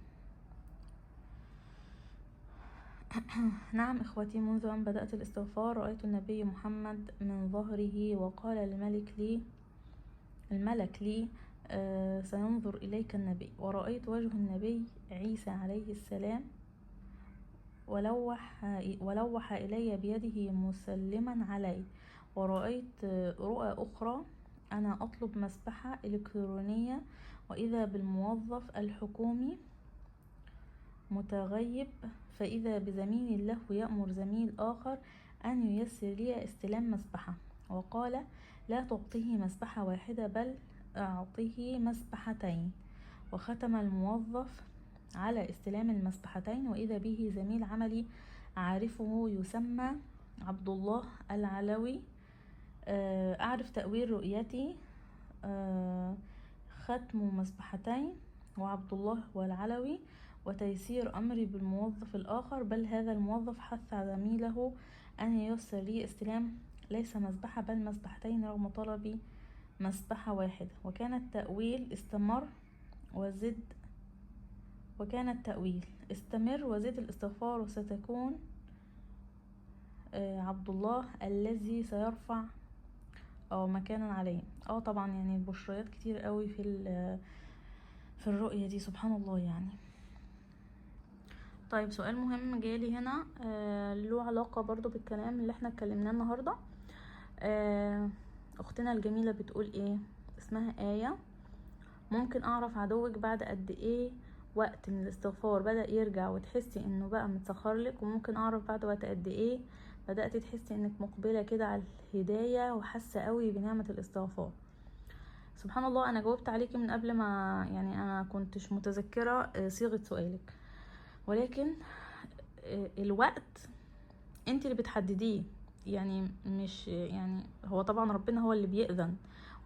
Speaker 1: نعم إخوتي، منذ أن بدأت الاستغفار رأيت النبي محمد من ظهره وقال الملك لي سينظر إليك النبي. ورأيت وجه النبي عيسى عليه السلام ولوح إلي بيده مسلما علي. ورأيت رؤى أخرى، أنا أطلب مسبحة إلكترونية وإذا بالموظف الحكومي متغيب، فإذا بزميل له يأمر زميل آخر أن ييسر لي استلام مسبحة، وقال لا تعطيه مسبحة واحدة بل أعطيه مسبحتين. وختم الموظف على استلام المسبحتين، وإذا به زميل عملي أعرفه يسمى عبد الله العلوي. أعرف تأويل رؤيتي، ختم مسبحتين وعبد الله والعلوي، وتيسير أمري بالموظف الآخر، بل هذا الموظف حث زميله أن ييسر لي استلام ليس مسبحة بل مسبحتين رغم طلبي مسبحة واحدة. وكان التأويل استمر وزد الاستغفار وستكون عبد الله الذي سيرفع مكانا عليه. طبعا يعني البشريات كتير قوي في الرؤية دي، سبحان الله يعني. طيب سؤال مهم جالي هنا له علاقة برضو بالكلام اللي احنا اتكلمناه النهاردة. اختنا الجميلة بتقول ايه؟ اسمها آية. ممكن اعرف عدوك بعد قد ايه وقت من الاستغفار بدأ يرجع وتحسي انه بقى متسخر لك؟ وممكن اعرف بعد وقت قد ايه بدأت تحسي انك مقبلة كده على الهداية وحاسة قوي بنعمة الاستغفار؟ سبحان الله، انا جاوبت عليكي من قبل ما يعني انا كنتش متذكرة صيغة سؤالك، ولكن الوقت انت اللي بتحدديه، يعني مش يعني هو طبعا ربنا هو اللي بيأذن،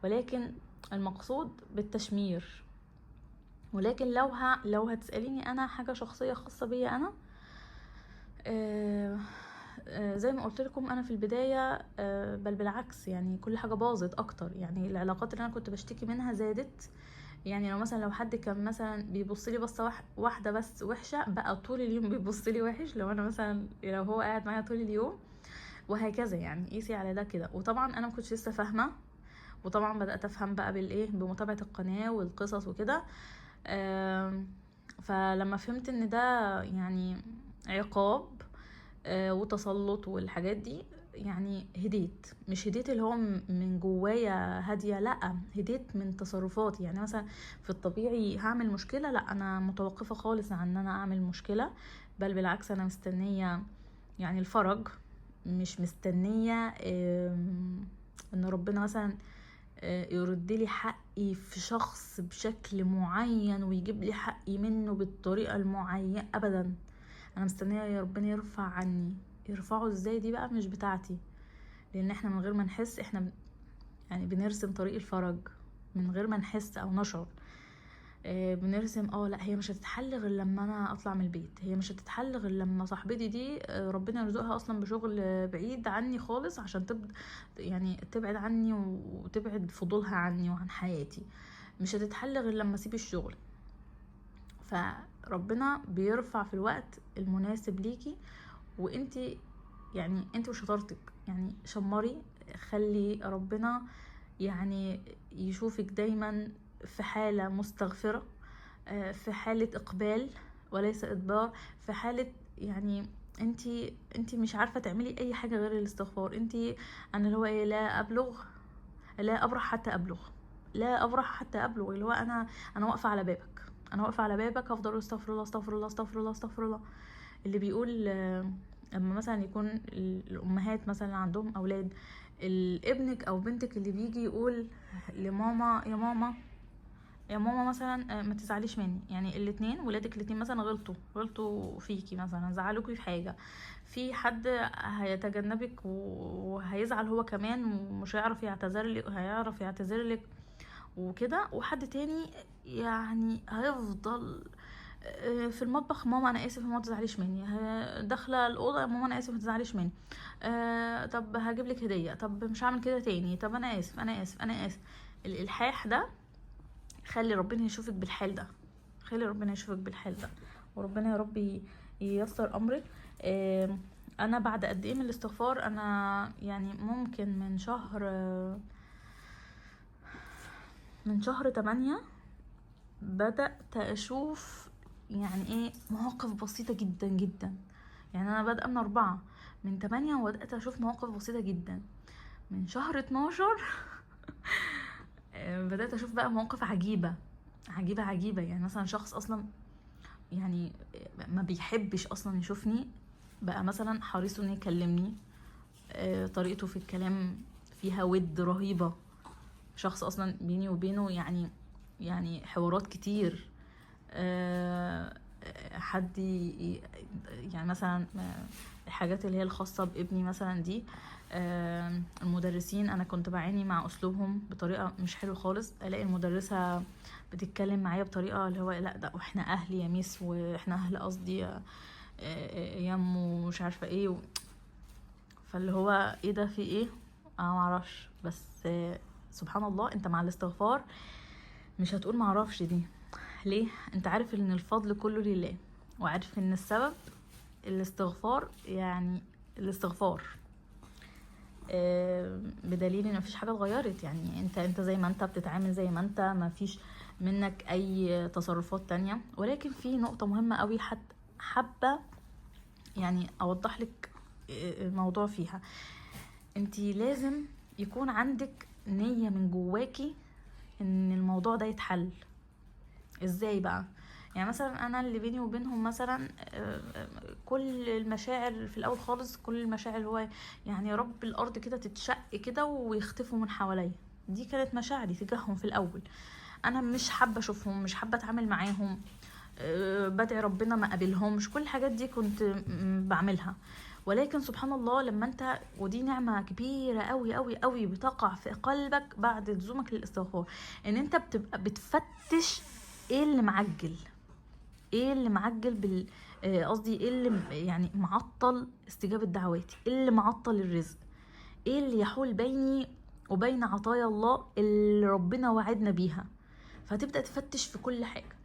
Speaker 1: ولكن المقصود بالتشمير. ولكن لو هتسأليني انا حاجة شخصية خاصة بيا انا، زي ما قلت لكم انا في البداية بل بالعكس يعني كل حاجة باظت اكتر. يعني العلاقات اللي انا كنت بشتكي منها زادت. يعني لو حد كان مثلا بيبص لي بصه واحده بس وحشه، بقى طول اليوم بيبص لي وحش. لو هو قاعد معايا طول اليوم، وهكذا يعني قيسي على ده كده. وطبعا انا ما كنتش لسه فاهمه، وطبعا بدات افهم بقى بمتابعه القناه والقصص وكده. فلما فهمت ان ده يعني عقاب وتسلط والحاجات دي، يعني هديت. مش هديت اللي هو من جوايا هاديه، لا، هديت من تصرفاتي. يعني مثلا في الطبيعي هعمل مشكله، لا، انا متوقفه خالص عن ان انا اعمل مشكله، بل بالعكس انا مستنيه يعني الفرج. مش مستنيه ان ربنا مثلا يرد لي حقي في شخص بشكل معين ويجيب لي حقي منه بالطريقه المعينه، ابدا. انا مستنيه يا ربنا يرفع عني. يرفعه ازاي دي بقى مش بتاعتي، لان احنا من غير ما نحس احنا يعني بنرسم طريق الفرج من غير ما نحس او نشعر. بنرسم لا، هي مش هتتحل غير لما انا اطلع من البيت، هي مش هتتحل غير لما صاحبتي دي ربنا يرزقها اصلا بشغل بعيد عني خالص، عشان يعني تبعد عني وتبعد فضولها عني وعن حياتي. مش هتتحل غير لما اسيب الشغل. فربنا بيرفع في الوقت المناسب ليكي، وانتي يعني انت وشطارتك يعني شمري، خلي ربنا يعني يشوفك دايما في حالة مستغفرة، في حالة اقبال وليس ادبار، في حالة يعني انت مش عارفة تعملي اي حاجة غير الاستغفار. انا اللي هو ايه، لا ابرح حتى ابلغ، لا ابرح حتى ابلغ. اللي هو انا واقفة على بابك، انا واقفة على بابك، هفضل استغفر الله استغفر الله استغفر الله استغفر الله. اللي بيقول لما مثلا يكون الامهات مثلا عندهم اولاد، ابنك او بنتك اللي بيجي يقول لماما يا ماما يا ماما مثلا ما تزعليش مني، يعني ولادك الاتنين مثلا غلطوا فيكي، مثلا زعلوكي في حاجه، في حد هيتجنبك وهيزعل هو كمان ومش هيعرف يعتذر لك وكده، وحد تاني يعني هيفضل في المطبخ، ماما انا اسف ما تزعليش مني، داخله الاوضه، ماما انا اسف ما تزعليش مني، طب هجيب لك هديه، طب مش هعمل كده تاني، طب انا اسف انا اسف انا اسف. الالحاح ده، خلي ربنا يشوفك بالحال ده، خلي ربنا يشوفك بالحال ده، وربنا يا رب ييسر امرك. انا بعد قد ايه من الاستغفار؟ انا يعني ممكن من شهر 8 بدأت اشوف يعني ايه مواقف بسيطة جدا جدا. يعني انا بادئه من 4، من 8 وبدأت اشوف مواقف بسيطة جدا. من شهر 12 بدأت اشوف بقى مواقف عجيبة عجيبة عجيبة. يعني مثلا شخص اصلا يعني ما بيحبش اصلا يشوفني، بقى مثلا حريص انه يكلمني، طريقته في الكلام فيها ود رهيبة. شخص اصلا بيني وبينه يعني حوارات كتير، حد يعني مثلا الحاجات اللي هي الخاصة بابني مثلا دي. المدرسين انا كنت بعاني مع اسلوبهم بطريقة مش حلوة خالص. الاقي المدرسة بتتكلم معايا بطريقة اللي هو لا ده واحنا اهل يا ميس، واحنا اهل قصدي يم ومش عارفة ايه فاللي هو ايه ده في ايه، انا معرفش. بس سبحان الله انت مع الاستغفار مش هتقول معرفش دي. ليه؟ انت عارف ان الفضل كله لله، وعارف ان السبب الاستغفار. يعني الاستغفار بدليل ان مفيش حاجه اتغيرت. يعني انت زي ما انت بتتعامل، زي ما انت، مفيش منك اي تصرفات تانية. ولكن في نقطه مهمه قوي حابه يعني اوضح لك الموضوع فيها. انت لازم يكون عندك نيه من جواكي ان الموضوع ده يتحل. ازاي بقى؟ يعني مثلا انا اللي بيني وبينهم مثلا كل المشاعر في الاول خالص، كل المشاعر هو يعني يا رب الارض كده تتشق كده ويختفوا من حواليا. دي كانت مشاعري تجاههم في الاول. انا مش حابه اشوفهم، مش حابه اتعامل معاهم، بدعي ربنا ما قابلهمش. كل الحاجات دي كنت بعملها. ولكن سبحان الله لما انت، ودي نعمه كبيره قوي قوي قوي بتقع في قلبك بعد لزومك للاستغفار، ان انت بتبقى بتفتش ايه اللي معجل، ايه اللي معجل قصدي ايه اللي يعني معطل استجابة دعواتي، ايه اللي معطل الرزق، ايه اللي يحول بيني وبين عطايا الله اللي ربنا وعدنا بيها. فتبدأ تفتش في كل حاجة،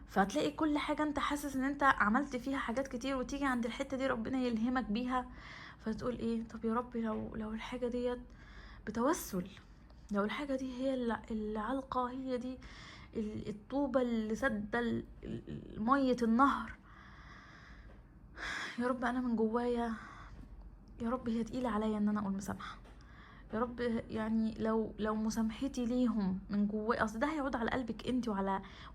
Speaker 1: فهتلاقي كل حاجة انت حاسس ان انت عملت فيها حاجات كتير، وتيجي عند الحتة دي ربنا يلهمك بيها، فتقول ايه طب يا رب لو الحاجة ديت بتوسل، لو الحاجة دي هي العلقة، هي دي الطوبة اللي سد مية النهر، يا رب انا من جوايا يا رب هي تقيلة عليا ان انا اقول مسامحة. يا رب يعني لو مسامحتي ليهم من جوايا، اصل ده هيعود على قلبك انت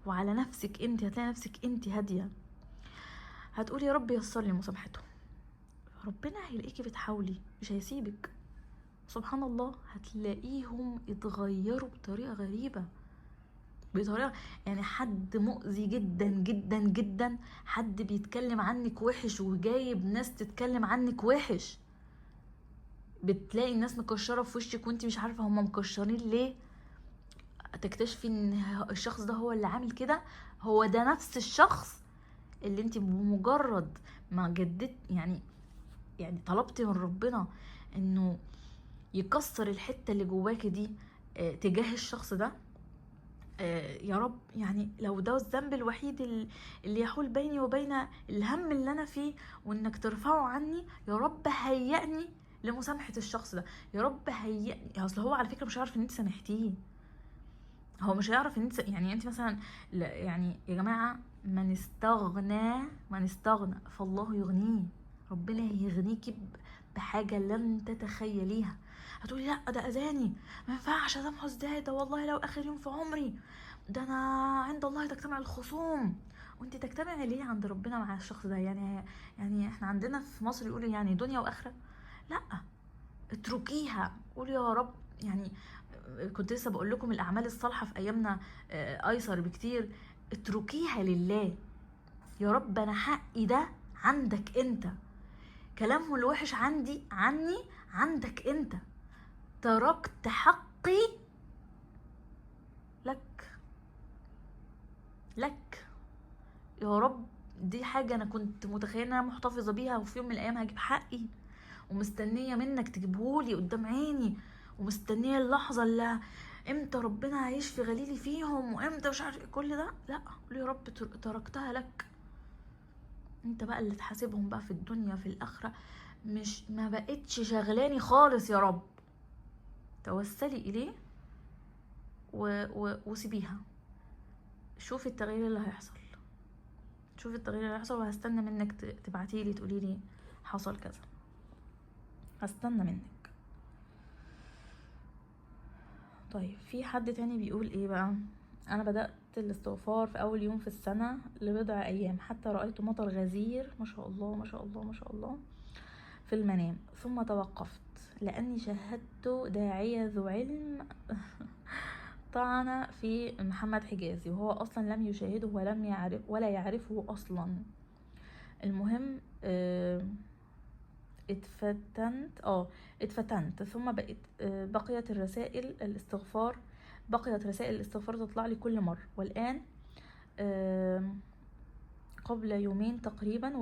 Speaker 1: وعلى نفسك انت. هتلاقي نفسك انت هادية، هتقولي يا رب يسر لي مسامحتهم. ربنا هيلاقيكي بتحاولي، مش هيسيبك. سبحان الله هتلاقيهم اتغيروا بطريقة غريبة، بطريقة يعني حد مؤذي جدا جدا جدا، حد بيتكلم عنك وحش وجايب ناس تتكلم عنك وحش، بتلاقي الناس مكشرة في وشك وانت مش عارفة هما مكشرين ليه. تكتشفي ان الشخص ده هو اللي عامل كده، هو ده نفس الشخص اللي انت بمجرد ما جددت يعني طلبتي من ربنا انه يكسر الحتة اللي جواكي دي تجاه الشخص ده. يا رب يعني لو ده الذنب الوحيد اللي يحول بيني وبين الهم اللي انا فيه، وانك ترفعه عني، يا رب هيئني لمسامحة الشخص ده. يا رب هيئني. اصل هو على فكرة مش هيعرف ان انت سامحتيه، هو مش هيعرف ان انت يعني انت مثلا يعني يا جماعة من استغنى فالله يغنيه. ربنا هيغنيكي بحاجة لن تتخيليها. هتقولي لا ده اذاني ما ينفعش اسامحه ازاي، ده والله لو اخر يوم في عمري، ده انا عند الله تجتمع الخصوم. وانت تجتمعي ليه عند ربنا مع الشخص ده؟ يعني احنا عندنا في مصر يقولوا يعني دنيا واخره. لا، اتركيها، قولي يا رب. يعني كنت لسه بقول لكم الاعمال الصالحه في ايامنا ايسر بكتير. اتركيها لله. يا رب انا حقي ده عندك انت، كلامه الوحش عني عندك انت، تركت حقي لك يا رب. دي حاجة انا كنت متخيلة ان انا محتفظة بيها، وفي يوم من الايام هجيب حقي، ومستنية منك تجيبهولي قدام عيني، ومستنية اللحظة اللي امتى ربنا هيشفي غليلي فيهم، وامتى مش عارف كل ده. لا، قول يا رب تركتها لك انت بقى اللي تحاسبهم بقى في الدنيا في الاخرة. مش ما بقتش شغلاني خالص يا رب. توسلي اليه وسيبيها. شوفي التغيير اللي هيحصل، شوفي التغيير اللي هيحصل. وهستنى منك تبعتيلي تقوليلي حصل كذا، هستنى منك. طيب في حد تاني بيقول ايه بقى؟ انا بدأت الاستغفار في اول يوم في السنة لبضع ايام، حتى رأيت مطر غزير ما شاء الله ما شاء الله ما شاء الله في المنام، ثم توقفت لاني شاهدت داعية ذو علم طعن في محمد حجازي، وهو اصلا لم يشاهده ولا يعرفه اصلا. المهم اتفتنت ثم بقيت رسائل الاستغفار تطلع لي كل مرة، والآن قبل يومين تقريبا،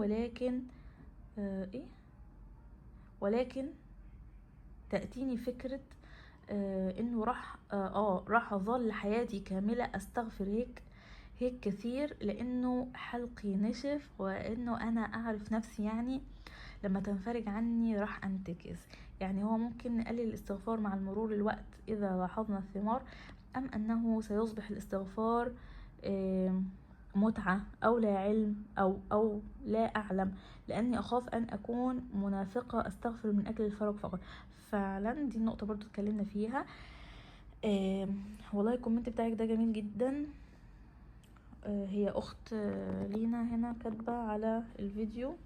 Speaker 1: ولكن تأتيني فكرة انه راح اظل حياتي كاملة استغفر هيك كثير، لانه حلقي نشف، وانه انا اعرف نفسي، يعني لما تنفرج عني راح انتكس. يعني هو ممكن نقلل الاستغفار مع مرور الوقت اذا لاحظنا الثمار، ام انه سيصبح الاستغفار متعة او لا علم او لا اعلم، لاني اخاف ان اكون منافقة استغفر من اجل الفرج فقط. فعلا دي النقطة برضو اتكلمنا فيها. والله الكومنت بتاعك ده جميل جدا. هي اخت لينا هنا كاتبة على الفيديو.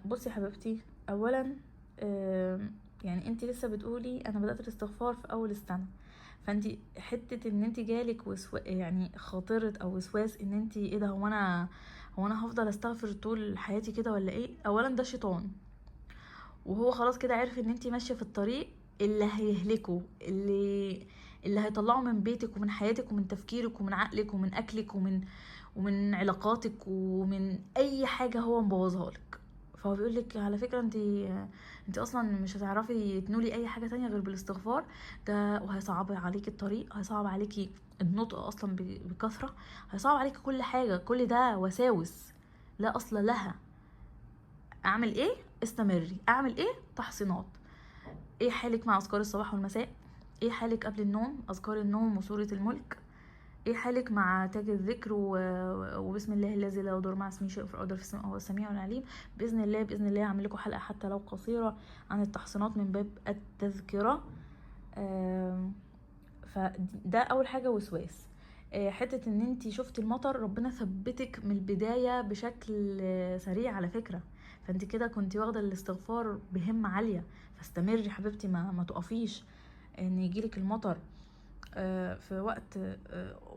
Speaker 1: بصي يا حبيبتي، اولا يعني انت لسه بتقولي انا بدأت الاستغفار في اول السنة، فانت حتة ان انت جالك يعني خاطرة او وسواس ان انت ايه ده، هو انا هفضل استغفر طول حياتي كده ولا ايه؟ اولا ده شيطان، وهو خلاص كده عارف ان انت ماشية في الطريق اللي هيهلكه، اللي هيطلعه من بيتك ومن حياتك ومن تفكيرك ومن عقلك ومن اكلك ومن علاقاتك ومن اي حاجة هو مبوظها لك. فهو بيقول لك على فكرة انت اصلا مش هتعرفي تنولي اي حاجة تانية غير بالاستغفار ده، وهيصعب عليكي الطريق، هيصعب عليكي النطق اصلا بكثرة، هيصعب عليكي كل حاجة. كل ده وساوس لا اصل لها. اعمل ايه؟ استمري. اعمل ايه؟ تحصينات. ايه حالك مع اذكار الصباح والمساء؟ ايه حالك قبل النوم؟ اذكار النوم وسورة الملك. ايه حالك مع تاج الذكر وبسم الله الذي لا يضر مع اسمه شيء في الارض في السماء وهو السميع العليم. باذن الله هعمل لكم حلقه حتى لو قصيره عن التحصينات من باب التذكره. فده اول حاجه وسواس. حته ان انتي شفتي المطر، ربنا ثبتك من البدايه بشكل سريع على فكره، فانت كده كنتي واخده الاستغفار بهمه عاليه. فاستمري حبيبتي، ما تقفيش ان يجيلك المطر في وقت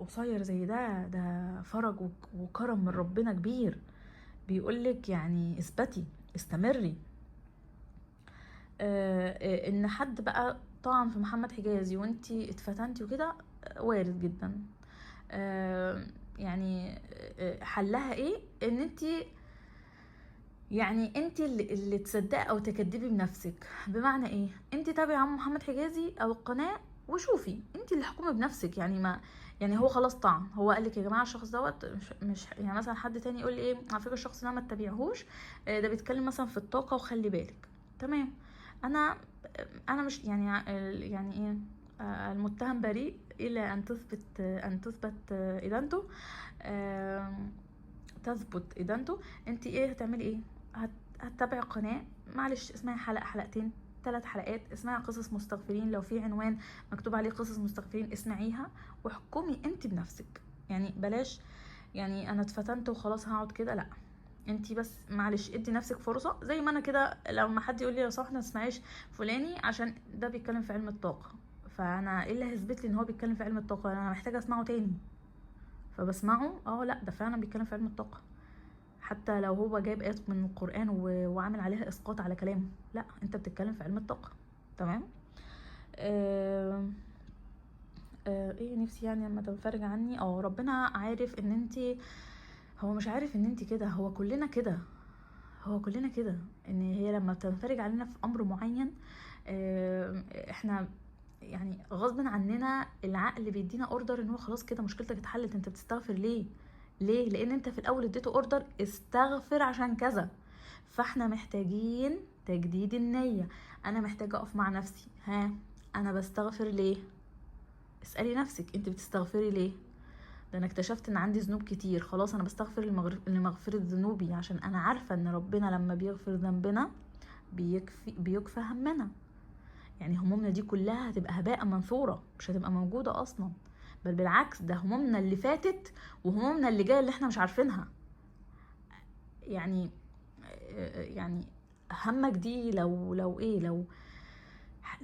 Speaker 1: قصير زي ده فرج وكرم من ربنا كبير. بيقولك يعني اثبتي، استمري. ان حد بقى طعن في محمد حجازي وانتي اتفتنتي وكده، وارد جدا. يعني حلها ايه؟ ان انتي يعني انت اللي تصدقي او تكدبي بنفسك. بمعنى ايه؟ انت تابعي عم محمد حجازي او القناه وشوفي، انت اللي حكمي بنفسك. يعني ما يعني هو خلاص طعن، هو قال لك يا جماعه الشخص دوت مش يعني مثلا حد تاني يقول لي ايه على فكره الشخص ده ما تتابعهوش، ده بيتكلم مثلا في الطاقه وخلي بالك. تمام. انا مش يعني ايه، المتهم بريء الى ان تثبت ادانته. تثبت ادانته. انت ايه هتعملي؟ ايه؟ هتتابعي قناه، معلش اسمعي حلقه حلقتين 3 حلقات، اسمعي قصص مستغفرين، لو في عنوان مكتوب عليه قصص مستغفرين اسمعيها واحكمي انت بنفسك. يعني بلاش يعني انا اتفتنت وخلاص هقعد كده، لا. انت بس معلش ادي نفسك فرصه. زي ما انا كده لما حد يقول لي لو صح ما تسمعيش فلاني عشان ده بيتكلم في علم الطاقه، فانا ايه اللي هيثبت لي ان هو بيتكلم في علم الطاقه؟ انا محتاجه اسمعه تاني، فبسمعه. لا ده فعلا بيتكلم في علم الطاقه، حتى لو هو جايب آيات من القرآن وعامل عليها إسقاط على كلامه، لا انت بتتكلم في علم الطاقة. تمام. ايه نفسي يعني لما تنفرج عني، ربنا عارف ان انتي، هو مش عارف ان انتي كده، هو كلنا كده، ان هي لما بتنفرج علينا في امر معين، احنا يعني غصب عننا العقل بيدينا اوردر ان هو خلاص كده مشكلتك اتحلت، انت بتستغفر ليه؟ لان انت في الاول اديته اوردر استغفر عشان كذا. فاحنا محتاجين تجديد النية. انا محتاجة اقف مع نفسي، انا بستغفر ليه؟ اسألي نفسك انت بتستغفري ليه؟ ده انا اكتشفت ان عندي ذنوب كتير، خلاص انا بستغفر لمغفرة ذنوبي، عشان انا عارفة ان ربنا لما بيغفر ذنبنا بيكفى همنا. يعني همومنا دي كلها هتبقى هباء منثورة، مش هتبقى موجودة اصلا، بل بالعكس ده همومنا اللي فاتت وهمومنا اللي جايه اللي احنا مش عارفينها. يعني همك دي لو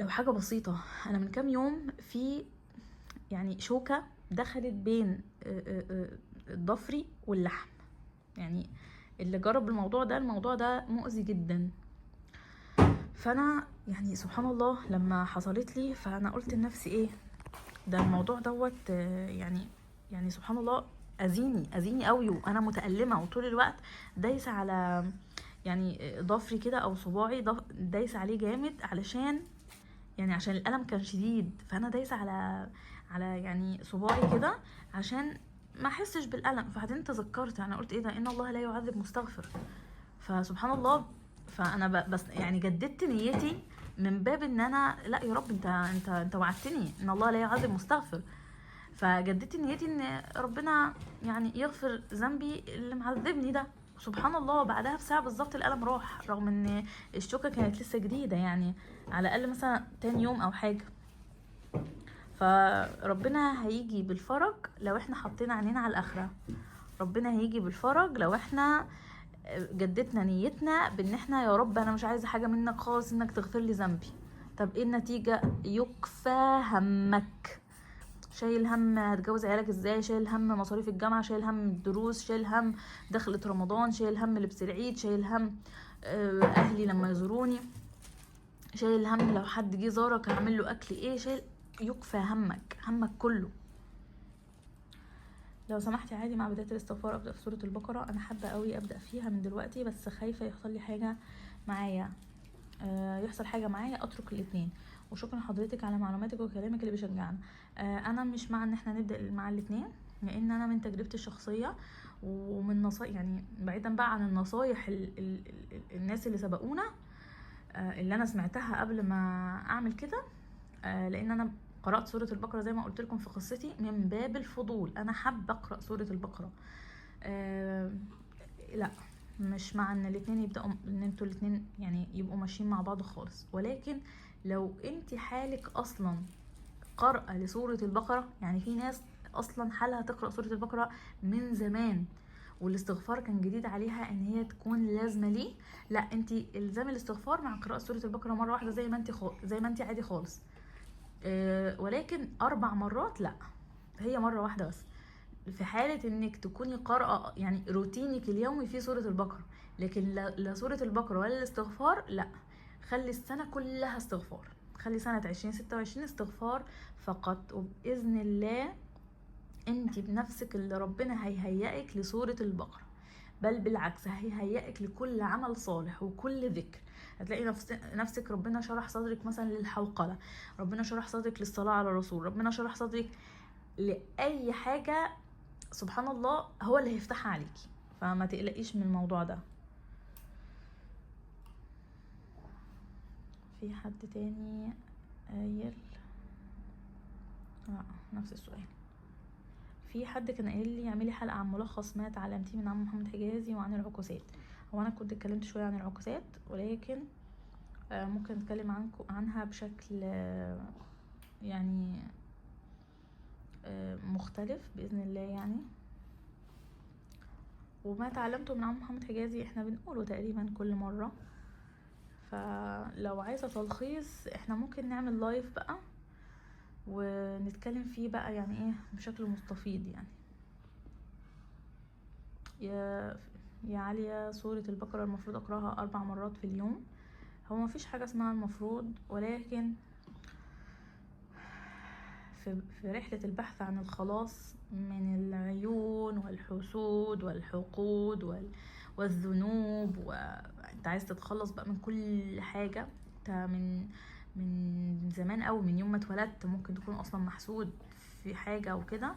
Speaker 1: حاجة بسيطة. انا من كام يوم في يعني شوكة دخلت بين ضفري واللحم، يعني اللي جرب الموضوع ده مؤذي جدا. فانا يعني سبحان الله لما حصلت لي، فانا قلت لنفسي ايه ده الموضوع دوت، يعني سبحان الله اذيني قوي، وانا متألمة وطول الوقت دايسة على يعني ضفري كده او صباعي، دايسة عليه جامد علشان يعني عشان الألم كان شديد، فانا دايسة على يعني صباعي كده عشان ما احسش بالألم. فبعدين تذكرت يعني قلت ايه ده، ان الله لا يعذب مستغفر. فسبحان الله، فانا بس يعني جددت نيتي من باب ان انا لا يا رب، انت وعدتني ان الله لا يعذب مستغفر. فجددت نيتي ان ربنا يعني يغفر ذنبي اللي معذبني ده. سبحان الله بعدها بساعة بالظبط الألم راح، رغم ان الشوكة كانت لسه جديدة، يعني على الأقل مثلا تاني يوم أو حاجة. فربنا هيجي بالفرج لو احنا حطينا عينينا على الآخرة. ربنا هيجي بالفرج لو احنا جددنا نيتنا بان احنا يا رب انا مش عايزه حاجه منك خالص، انك تغفر لي ذنبي. طب ايه النتيجه؟ يكفى همك. شايل هم هتجوز عيالك ازاي، شايل هم مصاريف الجامعه، شايل هم الدروس، شايل هم دخلة رمضان، شايل هم لبس العيد، شايل هم اهلي لما يزوروني، شايل هم لو حد جه زارك هعمل له اكل ايه، شايل. يكفى همك كله. لو سمحتي عادي مع بداية الاستغفار ابدأ في سورة البقرة، انا حابة قوي ابدأ فيها من دلوقتي، بس خايفة يحصل لي حاجة معايا، يحصل حاجة معايا اترك الاتنين. وشكرا حضرتك على معلوماتك وكلامك اللي بيشجعنا. انا مش مع ان احنا نبدأ مع الاتنين، لان انا من تجربتي الشخصية ومن نصايح، يعني بعيدا بقى عن النصايح الناس اللي سبقونا، اللي انا سمعتها قبل ما اعمل كده، لان انا قرأت سورة البقرة زي ما قلت لكم في قصتي من باب الفضول، انا حابة اقرأ سورة البقرة. لا، مش مع ان الاتنين يبدأوا، ان انتوا الاتنين يعني يبقوا ماشيين مع بعض خالص. ولكن لو انت حالك اصلا قارئة لسورة البقرة، يعني في ناس اصلا حالها تقرأ سورة البقرة من زمان والاستغفار كان جديد عليها ان هي تكون لازمة ليه، لا انت الزامي الاستغفار مع قراءة سورة البقرة مرة واحدة زي ما انت عادي خالص. ولكن 4 مرات لا، هي مرة واحدة بس، في حالة انك تكوني قارئة يعني روتينك اليومي في سورة البقرة. لكن لا سورة البقرة ولا الاستغفار لا، خلي السنة كلها استغفار، خلي سنة 2026 استغفار فقط. وبإذن الله انت بنفسك اللي ربنا هيهيئك لسورة البقرة، بل بالعكس هيهيئك لكل عمل صالح وكل ذكر. هتلاقي نفسك ربنا شرح صدرك مثلا للحوقلة، ربنا شرح صدرك للصلاة على الرسول، ربنا شرح صدرك لأي حاجة. سبحان الله هو اللي هيفتحها عليكي، فما تقلقيش من الموضوع ده. في حد تاني قايل نفس السؤال. في حد كان قايل لي اعملي حلقة عن ملخص ما اتعلمتيه من عم محمد حجازي وعن العكوسات. هو انا كنت اتكلمت شوية عن العكوسات، ولكن ممكن نتكلم عنها بشكل يعني مختلف بإذن الله يعني. وما اتعلمته من عم محمد حجازي احنا بنقوله تقريبا كل مرة، فلو عايزة تلخيص احنا ممكن نعمل لايف بقى ونتكلم فيه بقى يعني ايه بشكل مستفيض يعني. يا عالية، سورة البقرة المفروض اقراها 4 مرات في اليوم. هو مفيش حاجة اسمها المفروض، ولكن في رحلة البحث عن الخلاص من العيون والحسود والحقود والذنوب، وانت عايز تتخلص بقى من كل حاجة. انت من زمان قوي، من يوم ما اتولدت ممكن تكون اصلا محسود في حاجة وكده.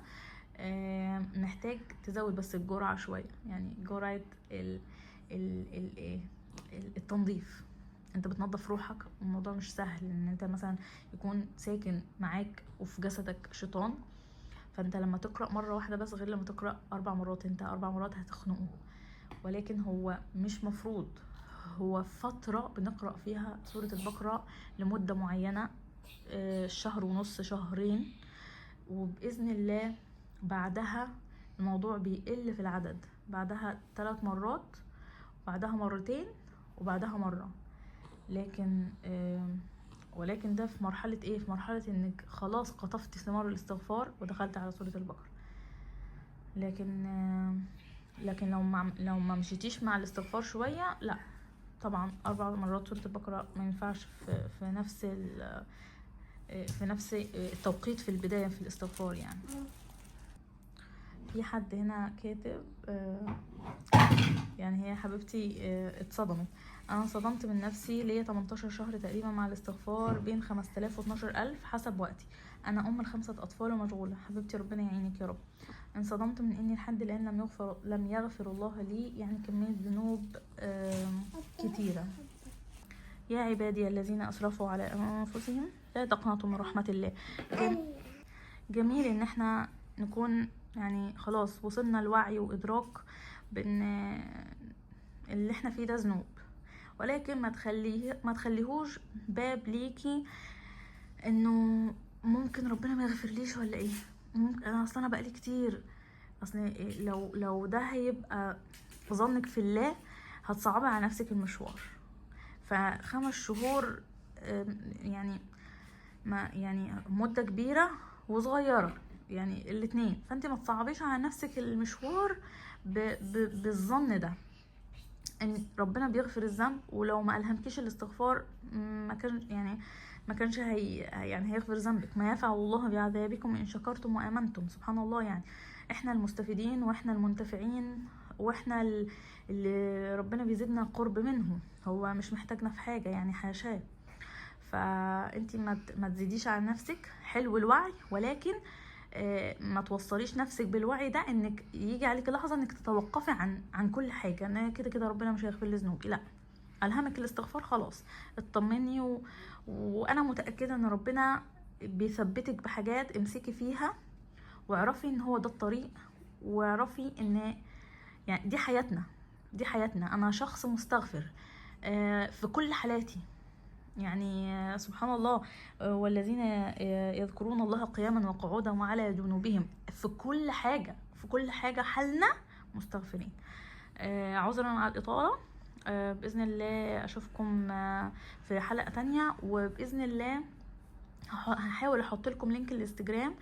Speaker 1: محتاج تزود بس الجرعة شوية، يعني جرعة التنظيف. انت بتنظف روحك، والموضوع مش سهل ان انت مثلا يكون ساكن معاك وفي جسدك شيطان، فانت لما تقرأ مرة واحدة بس غير لما تقرأ 4 مرات، انت 4 مرات هتخنقه. ولكن هو مش مفروض، هو فترة بنقرأ فيها سورة البقرة لمدة معينة، شهر ونص، شهرين، وبإذن الله بعدها الموضوع بيقل في العدد، بعدها 3 مرات، بعدها مرتين، وبعدها مرة. ولكن ده في مرحلة ايه، في مرحلة انك خلاص قطفت ثمار الاستغفار ودخلت على سورة البقرة. لكن لكن لو ما مشيتيش مع الاستغفار شويه، لا طبعا 4 مرات سوره البقره ما ينفعش في نفس التوقيت في البدايه في الاستغفار يعني. في حد هنا كاتب يعني هي حبيبتي اتصدمت. انا انصدمت من نفسي، ليا 18 شهر تقريبا مع الاستغفار، بين 5000 و12000 حسب وقتي. انا ام ل5 اطفال ومشغوله. حبيبتي ربنا يعينك يا رب. انصدمت من اني لحد الان لم يغفر الله لي، يعني كميه ذنوب كتيره. يا عبادي الذين اسرفوا على انفسهم لا تقنطوا من رحمه الله. جميل ان احنا نكون يعني خلاص وصلنا لوعي وادراك بان اللي احنا فيه ده ذنوب، ولكن ما تخليهوش باب ليكي انه ممكن ربنا ما يغفرليش ولا ايه. ممكن انا اصلا بقالي كتير، اصل لو ده هيبقى ظنك في الله هتصعبي على نفسك المشوار. ف5 شهور يعني ما يعني مدة كبيرة وصغيرة يعني الاتنين، فانت ما تصعبيش على نفسك المشوار بالظن ده ان ربنا بيغفر الذنب. ولو ما الهمكيش الاستغفار ما كانش هيغفر ذنبك. ما يفعل الله بعذابكم ان شكرتم وامنتم. سبحان الله، يعني احنا المستفيدين واحنا المنتفعين واحنا اللي ربنا بيزيدنا قرب منه. هو مش محتاجنا في حاجة يعني، حاشاه. فانتي ما تزيديش على نفسك. حلو الوعي، ولكن ما توصليش نفسك بالوعي ده انك يجي عليك لحظه انك تتوقفي عن كل حاجه، ان كده ربنا مش هيغفر لي ذنوبي. لا، الهمك الاستغفار خلاص اطمني. وانا متاكده ان ربنا بيثبتك بحاجات، امسكي فيها واعرفي ان هو ده الطريق، واعرفي ان يعني دي حياتنا. انا شخص مستغفر في كل حالاتي يعني. سبحان الله، والذين يذكرون الله قياما وقعودا وعلى جنوبهم. في كل حاجة حالنا مستغفرين. عذرا على الإطالة. بإذن الله أشوفكم في حلقة تانية، وبإذن الله هحاول أحط لكم لينك الانستجرام،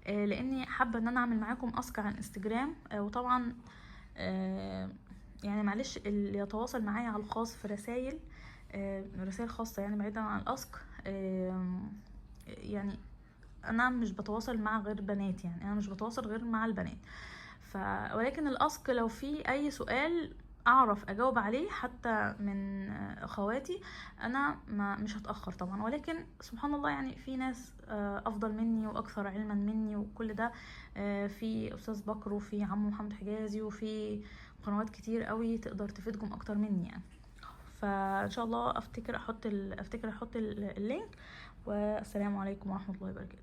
Speaker 1: لأني حابة أن أنا أعمل معاكم أسك عن انستجرام. وطبعا يعني معلش اللي يتواصل معايا على الخاص في رسائل خاصة يعني بعيدا عن الاسك. يعني انا مش بتواصل مع غير بنات، يعني انا مش بتواصل غير مع البنات. ولكن الاسك لو في اي سؤال اعرف اجاوب عليه حتى من اخواتي، انا مش هتاخر طبعا. ولكن سبحان الله يعني في ناس افضل مني واكثر علما مني وكل ده. في استاذ بكر وفي عمو محمد حجازي وفي قنوات كتير قوي تقدر تفيدكم اكتر مني يعني. فان شاء الله افتكر احط اللينك. والسلام عليكم ورحمه الله وبركاته.